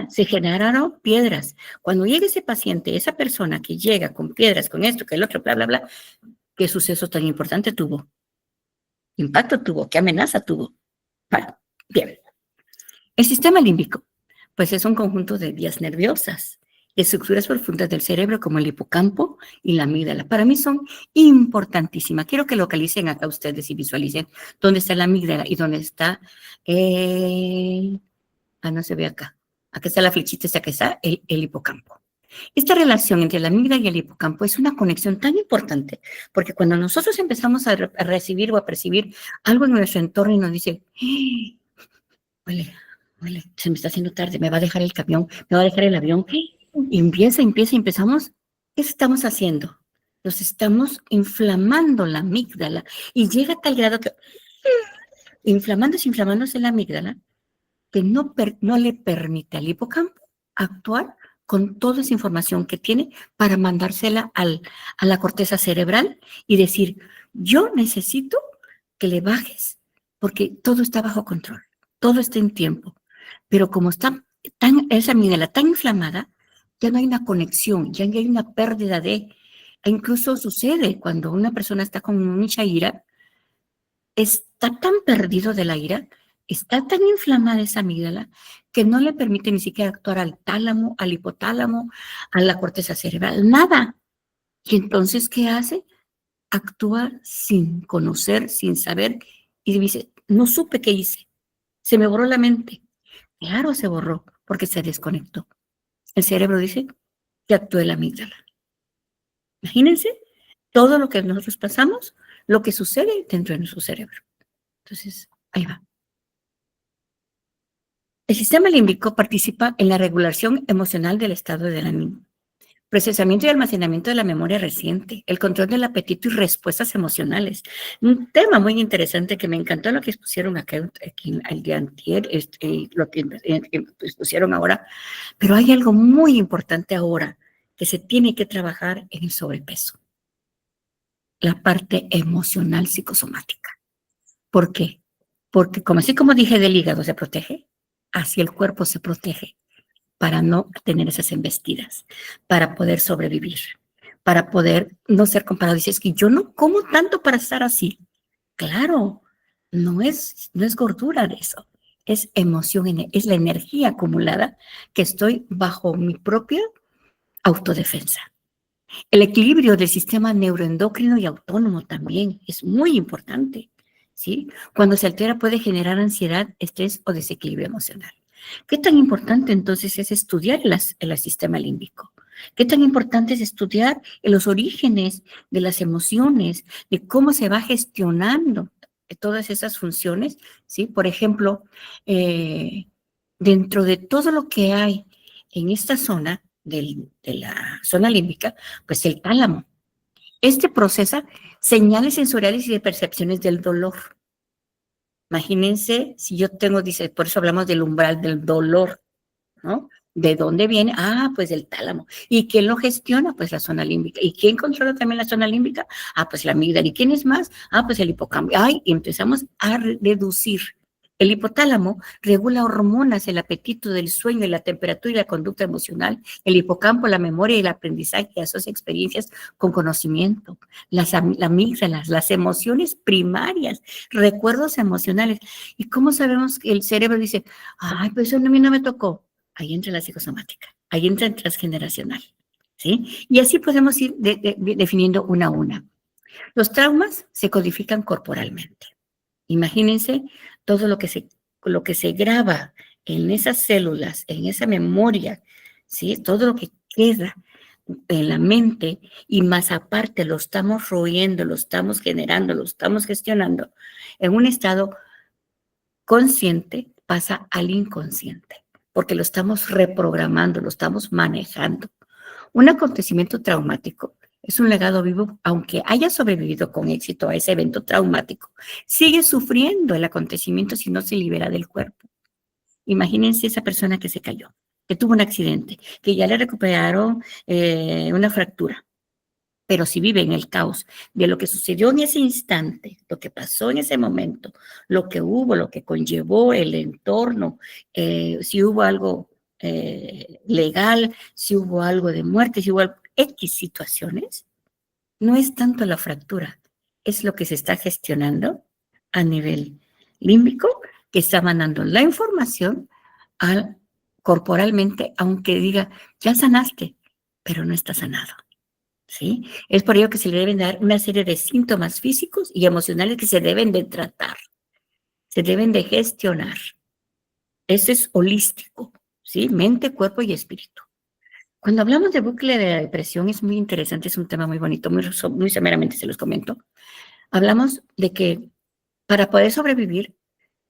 Se generaron piedras. Cuando llega ese paciente, esa persona que llega con piedras, con esto, que el otro, bla, bla, bla, ¿qué suceso tan importante tuvo? ¿Qué impacto tuvo? ¿Qué amenaza tuvo? Bueno, bien. El sistema límbico, pues es un conjunto de vías nerviosas, de estructuras profundas del cerebro como el hipocampo y la amígdala. Para mí son importantísimas. Quiero que localicen acá ustedes y visualicen dónde está la amígdala y dónde está... no se ve acá. Acá está la flechita, acá está el hipocampo. Esta relación entre la amígdala y el hipocampo es una conexión tan importante, porque cuando nosotros empezamos a recibir o a percibir algo en nuestro entorno y nos dice, huele, se me está haciendo tarde, me va a dejar el camión, me va a dejar el avión, y empezamos, ¿qué estamos haciendo? Nos estamos inflamando la amígdala y llega a tal grado que inflamándose la amígdala, que no le permite al hipocampo actuar con toda esa información que tiene para mandársela a la corteza cerebral y decir, yo necesito que le bajes porque todo está bajo control, todo está en tiempo. Pero como está esa amígdala tan inflamada, ya no hay una conexión, ya no hay una pérdida de... Incluso sucede cuando una persona está con mucha ira, está tan perdido de la ira, está tan inflamada esa amígdala que no le permite ni siquiera actuar al tálamo, al hipotálamo, a la corteza cerebral, nada. Y entonces, ¿qué hace? Actúa sin conocer, sin saber, y dice, no supe qué hice, se me borró la mente. Claro, se borró, porque se desconectó. El cerebro dice que actúe la amígdala. Imagínense todo lo que nosotros pasamos, lo que sucede dentro de nuestro cerebro. Entonces, ahí va. El sistema límbico participa en la regulación emocional del estado del ánimo, procesamiento y almacenamiento de la memoria reciente, el control del apetito y respuestas emocionales. Un tema muy interesante que me encantó lo que expusieron aquí el día anterior, lo que expusieron ahora, pero hay algo muy importante ahora que se tiene que trabajar en el sobrepeso, la parte emocional psicosomática. ¿Por qué? Porque así como dije del hígado se protege, así el cuerpo se protege para no tener esas embestidas, para poder sobrevivir, para poder no ser comparado. Dices que yo no como tanto para estar así. Claro, no es gordura de eso, es emoción, es la energía acumulada que estoy bajo mi propia autodefensa. El equilibrio del sistema neuroendocrino y autónomo también es muy importante, ¿sí? Cuando se altera puede generar ansiedad, estrés o desequilibrio emocional. ¿Qué tan importante entonces es estudiar el sistema límbico? ¿Qué tan importante es estudiar los orígenes de las emociones, de cómo se va gestionando todas esas funciones? ¿Sí? Por ejemplo, dentro de todo lo que hay en esta zona, de la zona límbica, pues el tálamo. Este procesa señales sensoriales y de percepciones del dolor. Imagínense si yo tengo, dice, por eso hablamos del umbral del dolor, ¿no? ¿De dónde viene? Ah, pues del tálamo. ¿Y quién lo gestiona? Pues la zona límbica. ¿Y quién controla también la zona límbica? Ah, pues la amígdala. ¿Y quién es más? Ah, pues el hipocampo. Ay, y empezamos a reducir. El hipotálamo regula hormonas, el apetito, del sueño, la temperatura y la conducta emocional. El hipocampo, la memoria y el aprendizaje, asocia experiencias con conocimiento. Las amígdalas, las emociones primarias, recuerdos emocionales. ¿Y cómo sabemos que el cerebro dice, ay, pues eso a mí no me tocó? Ahí entra la psicosomática, ahí entra el transgeneracional, ¿sí? Y así podemos ir definiendo una a una. Los traumas se codifican corporalmente. Imagínense todo lo que se graba en esas células, en esa memoria, ¿sí? Todo lo que queda en la mente y más aparte lo estamos royendo, lo estamos generando, lo estamos gestionando, en un estado consciente pasa al inconsciente, porque lo estamos reprogramando, lo estamos manejando. Un acontecimiento traumático es un legado vivo, aunque haya sobrevivido con éxito a ese evento traumático, sigue sufriendo el acontecimiento si no se libera del cuerpo. Imagínense esa persona que se cayó, que tuvo un accidente, que ya le recuperaron una fractura, pero si vive en el caos de lo que sucedió en ese instante, lo que pasó en ese momento, lo que hubo, lo que conllevó el entorno, si hubo algo legal, si hubo algo de muerte, si hubo X situaciones, no es tanto la fractura, es lo que se está gestionando a nivel límbico, que está mandando la información corporalmente, aunque diga, ya sanaste, pero no está sanado. ¿Sí? Es por ello que se le deben dar una serie de síntomas físicos y emocionales que se deben de tratar, se deben de gestionar. Eso es holístico, ¿sí? Mente, cuerpo y espíritu. Cuando hablamos de bucle de la depresión es muy interesante, es un tema muy bonito, muy someramente se los comento. Hablamos de que para poder sobrevivir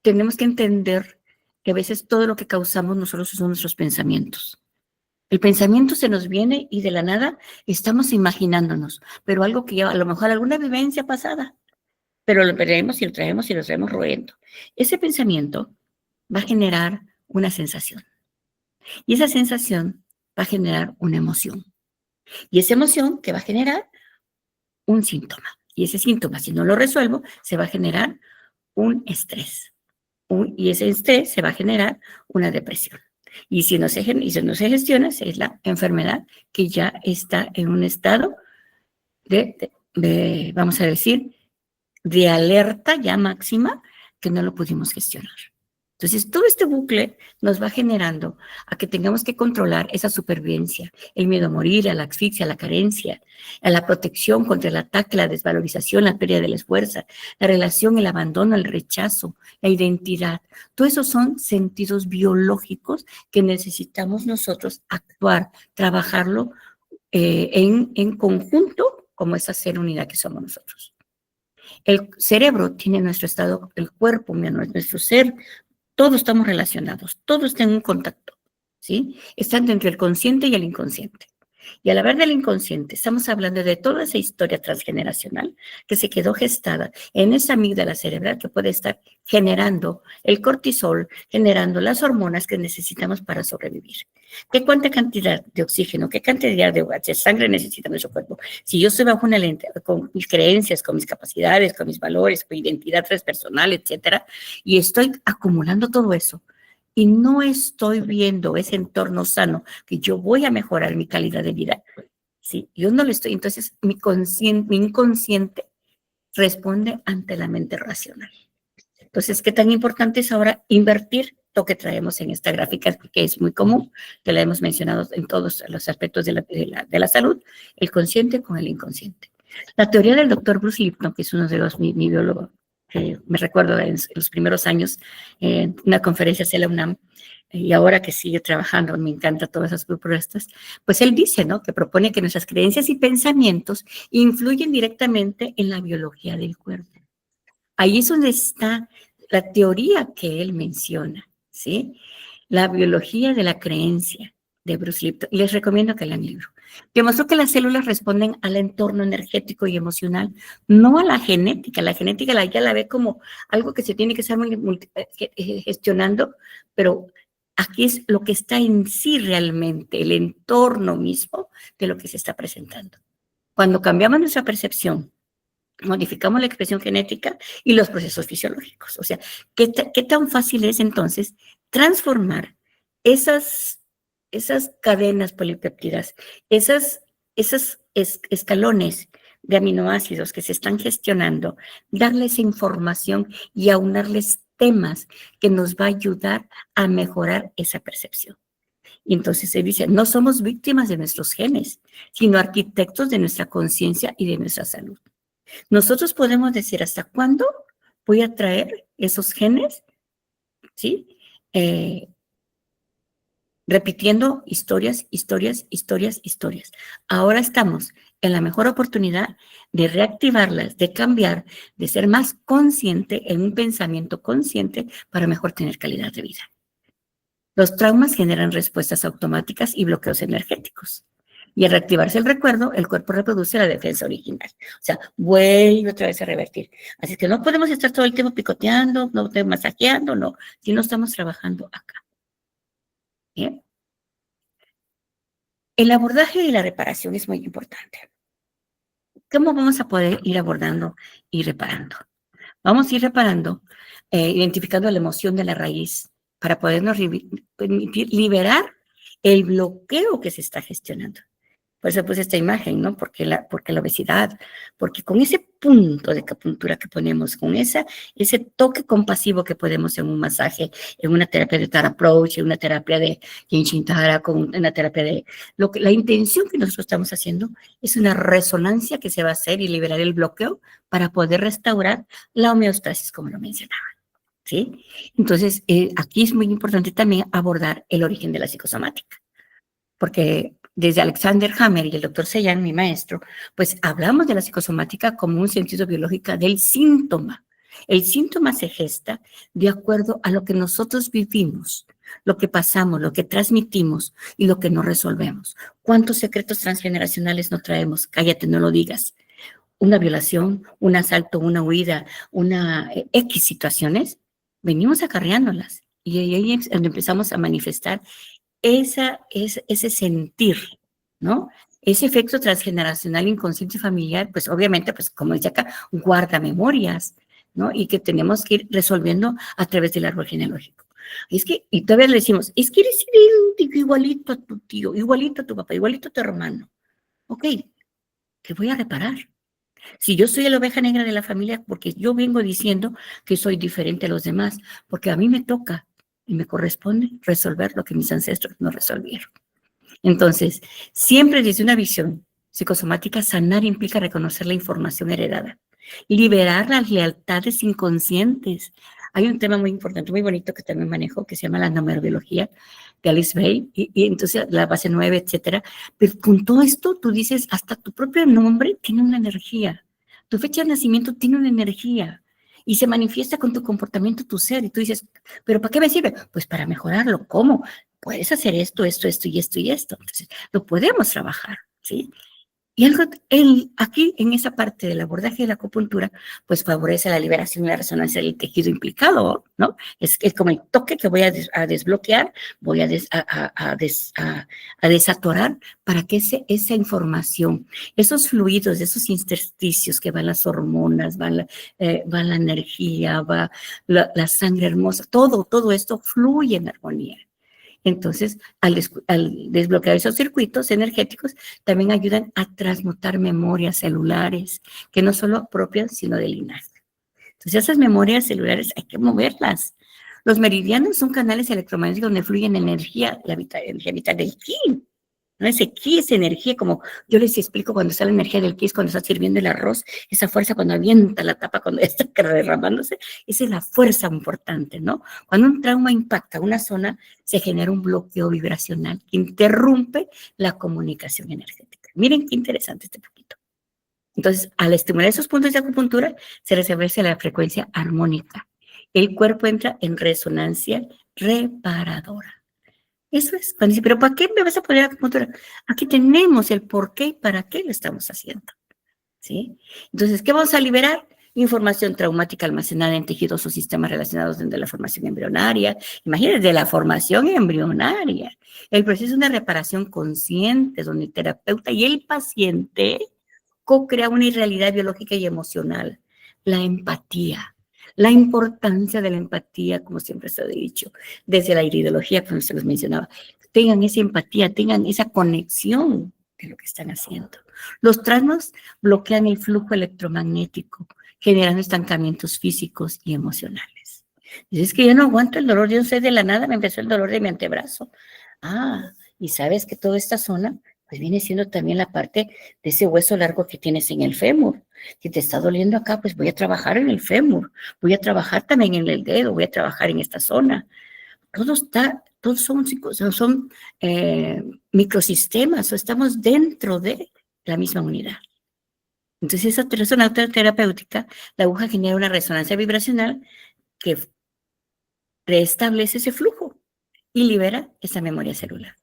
tenemos que entender que a veces todo lo que causamos nosotros son nuestros pensamientos. El pensamiento se nos viene y de la nada estamos imaginándonos, pero algo que ya a lo mejor alguna vivencia pasada, pero lo veremos y lo traemos roendo. Ese pensamiento va a generar una sensación y esa sensación va a generar una emoción y esa emoción que va a generar un síntoma y ese síntoma, si no lo resuelvo, se va a generar un estrés y ese estrés se va a generar una depresión. Y si no se gestiona, es la enfermedad que ya está en un estado vamos a decir, de alerta ya máxima que no lo pudimos gestionar. Entonces, todo este bucle nos va generando a que tengamos que controlar esa supervivencia, el miedo a morir, a la asfixia, a la carencia, a la protección contra el ataque, la desvalorización, la pérdida de la fuerza, la relación, el abandono, el rechazo, la identidad. Todos esos son sentidos biológicos que necesitamos nosotros actuar, trabajarlo en conjunto como esa ser unidad que somos nosotros. El cerebro tiene nuestro estado, el cuerpo, nuestro ser, todos estamos relacionados, todos están en contacto, ¿sí? Están entre el consciente y el inconsciente. Y al hablar del inconsciente, estamos hablando de toda esa historia transgeneracional que se quedó gestada en esa amígdala cerebral que puede estar generando el cortisol, generando las hormonas que necesitamos para sobrevivir. ¿Qué cuánta cantidad de oxígeno, qué cantidad de sangre necesita nuestro cuerpo? Si yo estoy bajo una lente, con mis creencias, con mis capacidades, con mis valores, con identidad transpersonal, etcétera, y estoy acumulando todo eso, y no estoy viendo ese entorno sano, que yo voy a mejorar mi calidad de vida, ¿sí? Yo no lo estoy, entonces mi inconsciente responde ante la mente racional. Entonces, ¿qué tan importante es ahora invertir lo que traemos en esta gráfica, que es muy común, que la hemos mencionado en todos los aspectos de la salud, el consciente con el inconsciente? La teoría del doctor Bruce Lipton, que es uno de mi biólogo, me recuerdo en los primeros años, en una conferencia de la UNAM, y ahora que sigue trabajando, me encanta todas esas propuestas, pues él dice, ¿no?, que propone que nuestras creencias y pensamientos influyen directamente en la biología del cuerpo. Ahí es donde está la teoría que él menciona, ¿sí? La biología de la creencia, de Bruce Lipton, y les recomiendo que lean el libro. Demostró que las células responden al entorno energético y emocional, no a la genética. La genética ya la ve como algo que se tiene que estar gestionando, pero aquí es lo que está en sí realmente, el entorno mismo de lo que se está presentando. Cuando cambiamos nuestra percepción, modificamos la expresión genética y los procesos fisiológicos. O sea, ¿qué tan fácil es entonces transformar esas cadenas polipéptidas, esos escalones de aminoácidos que se están gestionando, darles información y aunarles temas que nos va a ayudar a mejorar esa percepción? Y entonces se dice, no somos víctimas de nuestros genes, sino arquitectos de nuestra conciencia y de nuestra salud. Nosotros podemos decir hasta cuándo voy a traer esos genes, ¿sí? Repitiendo historias. Ahora estamos en la mejor oportunidad de reactivarlas, de cambiar, de ser más consciente en un pensamiento consciente para mejor tener calidad de vida. Los traumas generan respuestas automáticas y bloqueos energéticos. Y al reactivarse el recuerdo, el cuerpo reproduce la defensa original. O sea, vuelve otra vez a revertir. Así que no podemos estar todo el tiempo picoteando, no masajeando, no, si no estamos trabajando acá. ¿Bien? El abordaje y la reparación es muy importante. ¿Cómo vamos a poder ir abordando y reparando? Vamos a ir reparando, identificando la emoción de la raíz para podernos permitir liberar el bloqueo que se está gestionando. Por eso puse esta imagen, ¿no? Porque la obesidad, porque con ese punto de acupuntura que ponemos, con ese toque compasivo que ponemos en un masaje, en una terapia de Tara Approach, en una terapia de Genshin Tara, con una terapia de... la intención que nosotros estamos haciendo es una resonancia que se va a hacer y liberar el bloqueo para poder restaurar la homeostasis, como lo mencionaba, ¿sí? Entonces, aquí es muy importante también abordar el origen de la psicosomática, porque desde Alexander Hammer y el doctor Seyan, mi maestro, pues hablamos de la psicosomática como un sentido biológico del síntoma. El síntoma se gesta de acuerdo a lo que nosotros vivimos, lo que pasamos, lo que transmitimos y lo que no resolvemos. ¿Cuántos secretos transgeneracionales no traemos? Cállate, no lo digas. Una violación, un asalto, una huida, una X situaciones, venimos acarreándolas. Y ahí es donde empezamos a manifestar ese sentir, ¿no? Ese efecto transgeneracional inconsciente familiar, pues obviamente, pues como dice acá, guarda memorias, ¿no? Y que tenemos que ir resolviendo a través del árbol genealógico. Y todavía le decimos, es que eres idéntico, igualito a tu tío, igualito a tu papá, igualito a tu hermano. Ok, te voy a reparar. Si yo soy la oveja negra de la familia, porque yo vengo diciendo que soy diferente a los demás, porque a mí me toca y me corresponde resolver lo que mis ancestros no resolvieron. Entonces, siempre desde una visión psicosomática, sanar implica reconocer la información heredada, liberar las lealtades inconscientes. Hay un tema muy importante, muy bonito que también manejo, que se llama la numerobiología de Alice Bay, y entonces la base 9, etcétera. Pero con todo esto, tú dices, hasta tu propio nombre tiene una energía. Tu fecha de nacimiento tiene una energía. Y se manifiesta con tu comportamiento, tu ser. Y tú dices, ¿pero para qué me sirve? Pues para mejorarlo. ¿Cómo? Puedes hacer esto y esto. Entonces, lo podemos trabajar, ¿sí? Y aquí, en esa parte del abordaje de la acupuntura, pues favorece la liberación y la resonancia del tejido implicado, ¿no? Es como el toque que voy a desbloquear, voy a desatorar para que esa información, esos fluidos, esos intersticios que van las hormonas, va la energía, va la sangre hermosa, todo esto fluye en armonía. Entonces, al desbloquear esos circuitos energéticos, también ayudan a transmutar memorias celulares, que no solo propias, sino de linaje. Entonces, esas memorias celulares hay que moverlas. Los meridianos son canales electromagnéticos donde fluye energía, la energía vital del ki. ¿No? Ese ki, esa energía, como yo les explico cuando está la energía del ki, es cuando está sirviendo el arroz, esa fuerza cuando avienta la tapa, cuando está derramándose, esa es la fuerza importante, ¿no? Cuando un trauma impacta una zona, se genera un bloqueo vibracional que interrumpe la comunicación energética. Miren qué interesante este poquito. Entonces, al estimular esos puntos de acupuntura, se restablece la frecuencia armónica. El cuerpo entra en resonancia reparadora. Eso es. Cuando dice, pero ¿para qué me vas a poner acupuntura? Aquí tenemos el por qué y para qué lo estamos haciendo. ¿Sí? Entonces, ¿qué vamos a liberar? Información traumática almacenada en tejidos o sistemas relacionados desde la formación embrionaria. Imagínense, de la formación embrionaria. El proceso de reparación consciente, donde el terapeuta y el paciente co-crea una realidad biológica y emocional. La empatía. La importancia de la empatía, como siempre se ha dicho, desde la iridología, como se los mencionaba. Tengan esa empatía, tengan esa conexión de lo que están haciendo. Los trasnos bloquean el flujo electromagnético, generando estancamientos físicos y emocionales. Dices que yo no aguanto el dolor, yo no sé, de la nada me empezó el dolor de mi antebrazo. Ah, y sabes que toda esta zona, pues viene siendo también la parte de ese hueso largo que tienes en el fémur. Si te está doliendo acá, pues voy a trabajar en el fémur, voy a trabajar también en el dedo, voy a trabajar en esta zona. Todos son microsistemas, o estamos dentro de la misma unidad. Entonces, esa resonancia terapéutica, la aguja genera una resonancia vibracional que reestablece ese flujo y libera esa memoria celular.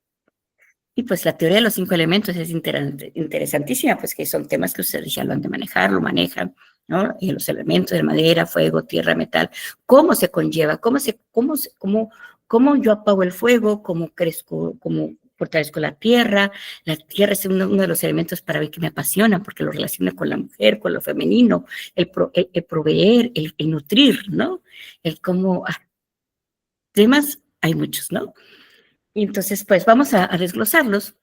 Y pues la teoría de los 5 elementos es interesantísima, pues que son temas que ustedes ya lo han de manejar, lo manejan, ¿no? Y los elementos de madera, fuego, tierra, metal, cómo se conlleva, cómo yo apago el fuego, cómo crezco, cómo fortalezco la tierra es uno de los elementos para mí que me apasiona, porque lo relaciona con la mujer, con lo femenino, el proveer, el nutrir, ¿no? El cómo, temas hay muchos, ¿no? Y entonces, pues vamos a desglosarlos,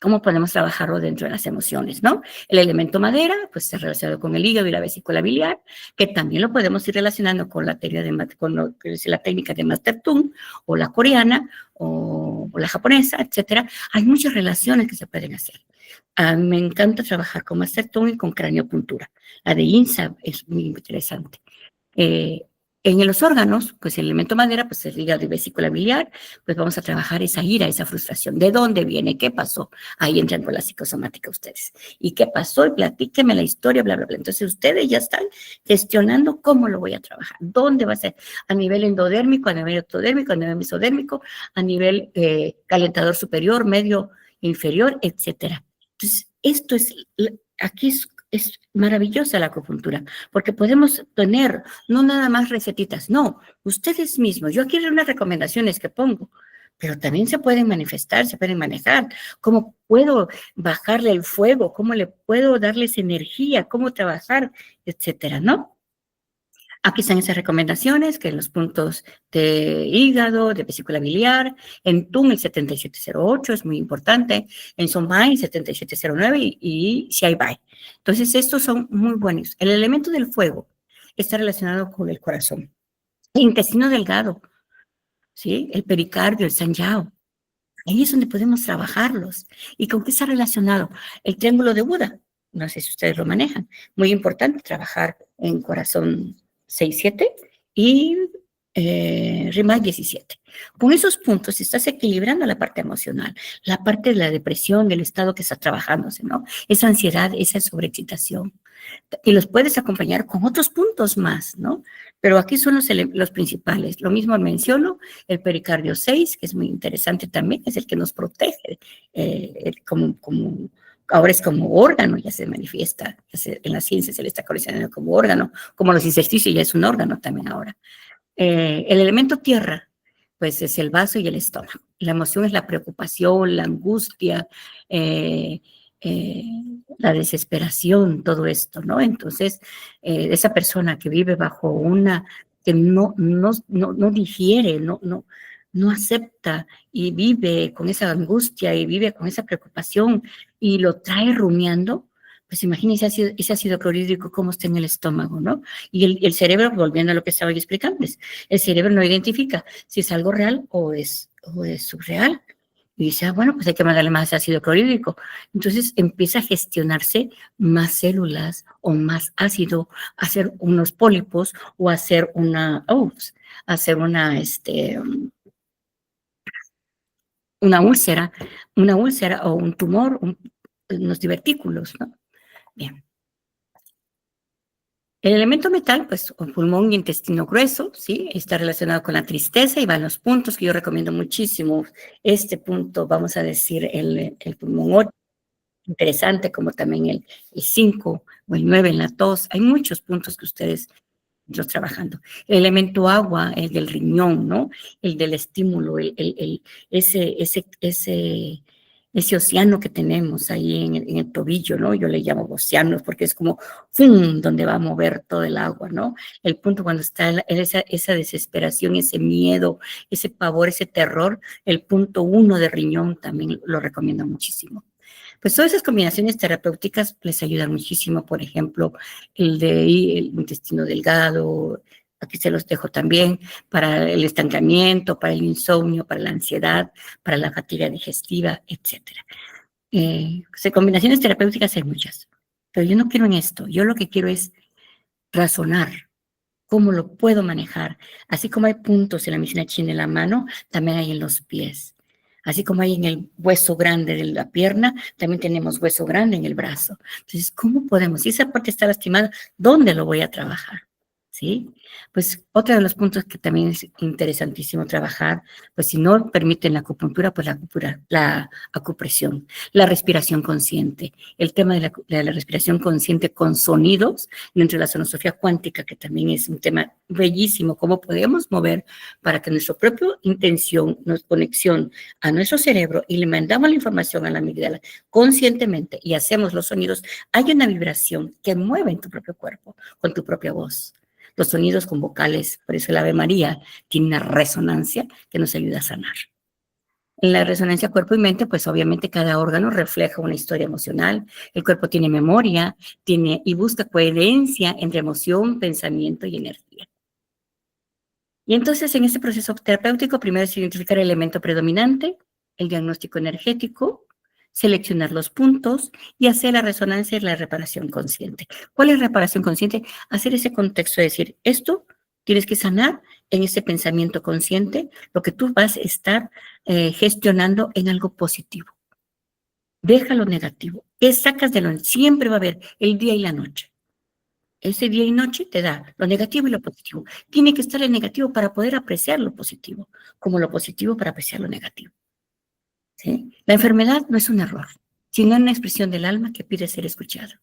cómo podemos trabajarlo dentro de las emociones, ¿no? El elemento madera, pues está relacionado con el hígado y la vesícula biliar, que también lo podemos ir relacionando con la teoría con lo que es la técnica de Master Tung, o la coreana, o la japonesa, etcétera. Hay muchas relaciones que se pueden hacer. Me encanta trabajar con Master Tung y con craniopuntura. La de INSA es muy interesante. En los órganos, pues el elemento madera, pues el hígado y vesícula biliar, pues vamos a trabajar esa ira, esa frustración. ¿De dónde viene? ¿Qué pasó? Ahí entran con la psicosomática ustedes. ¿Y qué pasó? Y platíquenme la historia, bla, bla, bla. Entonces ustedes ya están gestionando cómo lo voy a trabajar. ¿Dónde va a ser? A nivel endodérmico, a nivel ectodérmico, a nivel mesodérmico, a nivel calentador superior, medio, inferior, etcétera. Entonces, esto es, aquí es maravillosa la acupuntura, porque podemos tener no nada más recetitas, no, ustedes mismos. Yo aquí hay unas recomendaciones que pongo, pero también se pueden manifestar, se pueden manejar. ¿Cómo puedo bajarle el fuego? ¿Cómo le puedo darles energía? ¿Cómo trabajar? Etcétera, ¿no? Aquí están esas recomendaciones, que los puntos de hígado, de vesícula biliar, en TUN el 7708 es muy importante, en SOMAI 7709 y CIBAI. Entonces, estos son muy buenos. El elemento del fuego está relacionado con el corazón. El intestino delgado, ¿sí? El pericardio, el sanjiao. Ahí es donde podemos trabajarlos. ¿Y con qué está relacionado? El triángulo de Buda. No sé si ustedes lo manejan. Muy importante trabajar en corazón 6-7 y RIMAC 17. Con esos puntos estás equilibrando la parte emocional, la parte de la depresión, del estado que está trabajándose, ¿no? Esa ansiedad, esa sobreexcitación. Y los puedes acompañar con otros puntos más, ¿no? Pero aquí son los principales. Lo mismo menciono, el pericardio 6, que es muy interesante también, es el que nos protege, ahora es como órgano, ya se manifiesta, en la ciencia se le está conociendo como órgano, como los ejercicios ya es un órgano también ahora. El elemento tierra, pues es el vaso y el estómago. La emoción es la preocupación, la angustia, la desesperación, todo esto, ¿no? Entonces, esa persona que vive bajo que no digiere, no acepta y vive con esa angustia y vive con esa preocupación y lo trae rumiando, pues imagínense ese ácido clorhídrico cómo está en el estómago, ¿no? Y el cerebro, volviendo a lo que estaba yo explicándoles, el cerebro no identifica si es algo real o es subreal. Y dice, bueno, pues hay que mandarle más ácido clorhídrico. Entonces empieza a gestionarse más células o más ácido, hacer unos pólipos o hacer una úlcera o un tumor, unos divertículos, ¿no? Bien. El elemento metal, pues, o pulmón y intestino grueso, ¿sí? Está relacionado con la tristeza y van los puntos que yo recomiendo muchísimo. Este punto, vamos a decir, el pulmón 8, interesante, como también el 5 o el 9 en la tos. Hay muchos puntos que ustedes yo trabajando. El elemento agua, el del riñón, ¿no? El del estímulo, ese océano que tenemos ahí en el tobillo, ¿no? Yo le llamo océano porque es como ¡fum! Donde va a mover todo el agua, ¿no? El punto cuando está esa desesperación, ese miedo, ese pavor, ese terror, el punto 1 de riñón también lo recomiendo muchísimo. Pues todas esas combinaciones terapéuticas les ayudan muchísimo, por ejemplo, el intestino delgado, aquí se los dejo también, para el estancamiento, para el insomnio, para la ansiedad, para la fatiga digestiva, etc. Combinaciones terapéuticas hay muchas, pero yo no quiero en esto, yo lo que quiero es razonar. ¿Cómo lo puedo manejar? Así como hay puntos en la medicina china en la mano, también hay en los pies. Así como hay en el hueso grande de la pierna, también tenemos hueso grande en el brazo. Entonces, ¿cómo podemos? Si esa parte está lastimada, ¿dónde lo voy a trabajar? ¿Sí? Pues otro de los puntos que también es interesantísimo trabajar, pues si no permiten la acupuntura, pues la acupresión, la respiración consciente, el tema de la respiración consciente con sonidos, dentro de la sonosofía cuántica, que también es un tema bellísimo, cómo podemos mover para que nuestra propia intención, nuestra conexión a nuestro cerebro y le mandamos la información a la amígdala conscientemente y hacemos los sonidos, hay una vibración que mueve en tu propio cuerpo, con tu propia voz. Los sonidos con vocales, por eso el Ave María tiene una resonancia que nos ayuda a sanar. En la resonancia cuerpo y mente, pues obviamente cada órgano refleja una historia emocional. El cuerpo tiene memoria, y busca coherencia entre emoción, pensamiento y energía. Y entonces en este proceso terapéutico, primero es identificar el elemento predominante, el diagnóstico energético, seleccionar los puntos y hacer la resonancia y la reparación consciente. ¿Cuál es reparación consciente? Hacer ese contexto de decir, esto tienes que sanar en ese pensamiento consciente, lo que tú vas a estar gestionando en algo positivo. Deja lo negativo. ¿Qué sacas de lo? Siempre va a haber el día y la noche. Ese día y noche te da lo negativo y lo positivo. Tiene que estar el negativo para poder apreciar lo positivo, como lo positivo para apreciar lo negativo. ¿Sí? La enfermedad no es un error, sino una expresión del alma que pide ser escuchada.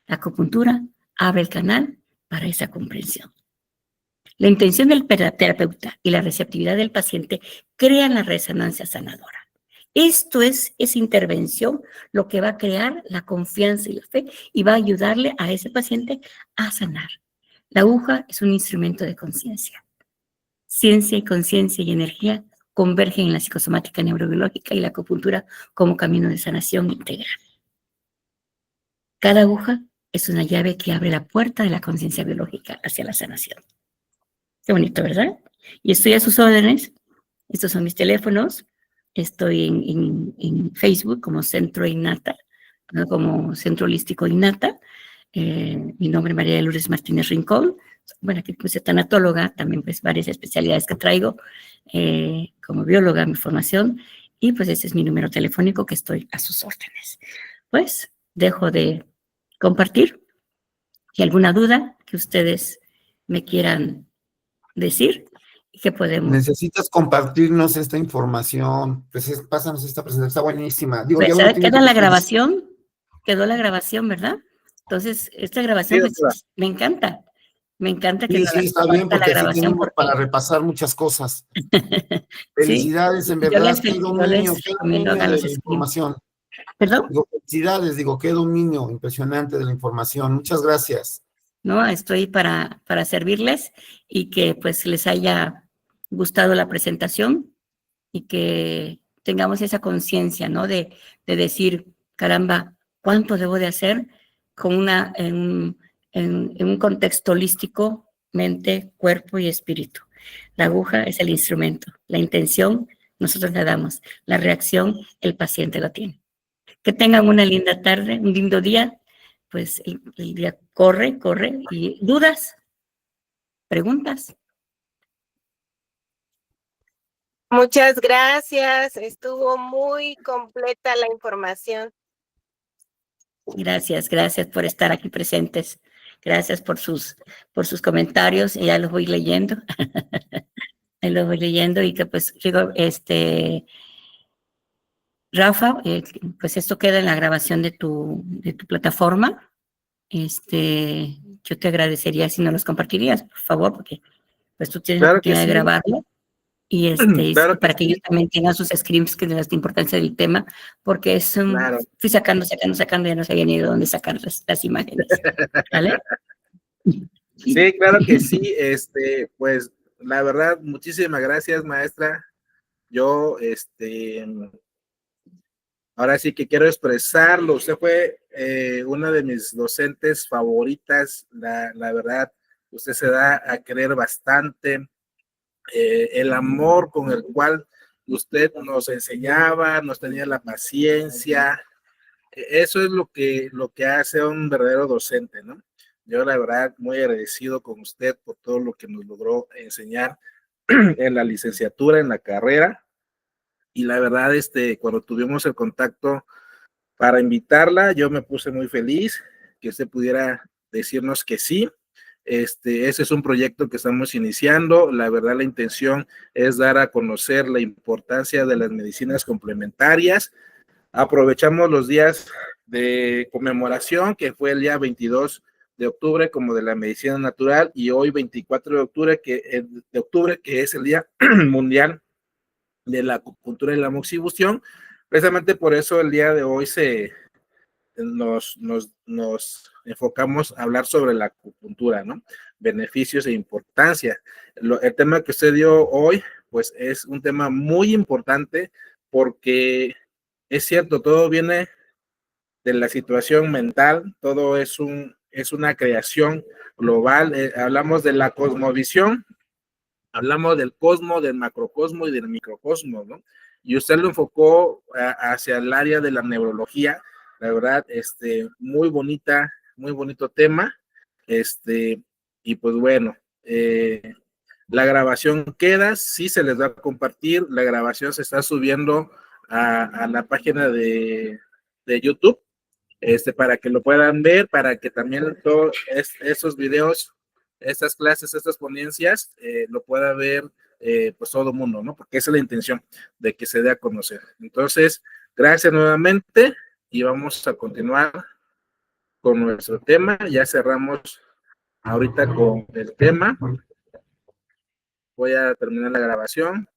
La acupuntura abre el canal para esa comprensión. La intención del terapeuta y la receptividad del paciente crean la resonancia sanadora. Esto es esa intervención lo que va a crear la confianza y la fe y va a ayudarle a ese paciente a sanar. La aguja es un instrumento de conciencia. Ciencia y conciencia y energía convergen en la psicosomática neurobiológica y la acupuntura como camino de sanación integral. Cada aguja es una llave que abre la puerta de la conciencia biológica hacia la sanación. Qué bonito, ¿verdad? Y estoy a sus órdenes. Estos son mis teléfonos. Estoy en Facebook como Centro Innata, ¿no? Como Centro Holístico Innata. Mi nombre es María de Lourdes Martínez Rincón. Bueno, aquí puse tanatóloga, también pues varias especialidades que traigo, como bióloga, mi formación, y pues ese es mi número telefónico que estoy a sus órdenes. Pues dejo de compartir y alguna duda que ustedes me quieran decir y que podemos. Necesitas compartirnos esta información, pues pásanos esta presentación, está buenísima. Digo, Pues, ya queda la grabación, quedó la grabación, ¿verdad? Entonces, esta grabación pues, me encanta que sí, está bien, porque así tenemos porque... para repasar muchas cosas. Felicidades, sí, en verdad, qué dominio de la información. ¿Perdón? Digo, felicidades, qué dominio impresionante de la información. Muchas gracias. No, estoy para servirles y que pues les haya gustado la presentación y que tengamos esa conciencia, ¿no? De decir, caramba, ¿cuánto debo de hacer con en un contexto holístico, mente, cuerpo y espíritu? La aguja es el instrumento, la intención nosotros la damos, la reacción el paciente la tiene. Que tengan una linda tarde, un lindo día, pues el día corre, y dudas, preguntas. Muchas gracias, estuvo muy completa la información. Gracias por estar aquí presentes Gracias por sus comentarios, y ya los voy leyendo. Ahí los voy leyendo y que pues digo, Rafa, pues esto queda en la grabación de tu plataforma. Yo te agradecería si no los compartirías, por favor, porque pues tú tienes la oportunidad de grabarlo. Y Claro que para que sí. ellos también tengan sus scripts que de la importancia del tema, porque Claro. fui sacando, ya no sabía ni de dónde sacar las imágenes. ¿Vale? Sí, claro que sí. Pues la verdad, muchísimas gracias, maestra. Yo, ahora sí que quiero expresarlo. Usted fue una de mis docentes favoritas. La verdad, usted se da a querer bastante. El amor con el cual usted nos enseñaba, nos tenía la paciencia. Eso es lo que hace a un verdadero docente, ¿no? Yo, la verdad, muy agradecido con usted por todo lo que nos logró enseñar en la licenciatura, en la carrera. Y la verdad, cuando tuvimos el contacto para invitarla, yo me puse muy feliz que usted pudiera decirnos que sí. Ese es un proyecto que estamos iniciando. La verdad, la intención es dar a conocer la importancia de las medicinas complementarias. Aprovechamos los días de conmemoración, que fue el día 22 de octubre como de la medicina natural, y hoy 24 de octubre, que es el Día Mundial de la Acupuntura y la Moxibustión. Precisamente por eso el día de hoy nos enfocamos a hablar sobre la acupuntura, ¿no? Beneficios e importancia. El tema que usted dio hoy, pues es un tema muy importante porque es cierto, todo viene de la situación mental, todo es una creación global. Hablamos de la cosmovisión, hablamos del cosmo, del macrocosmo y del microcosmo, ¿no? Y usted lo enfocó hacia el área de la neurología. La verdad, muy bonito tema. Y pues bueno, la grabación queda, sí se les va a compartir. La grabación se está subiendo a la página de YouTube, para que lo puedan ver, para que también todos esos videos, estas clases, estas ponencias, lo pueda ver pues todo el mundo, ¿no? Porque esa es la intención, de que se dé a conocer. Entonces, gracias nuevamente y vamos a continuar con nuestro tema. Ya cerramos ahorita con el tema. Voy a terminar la grabación.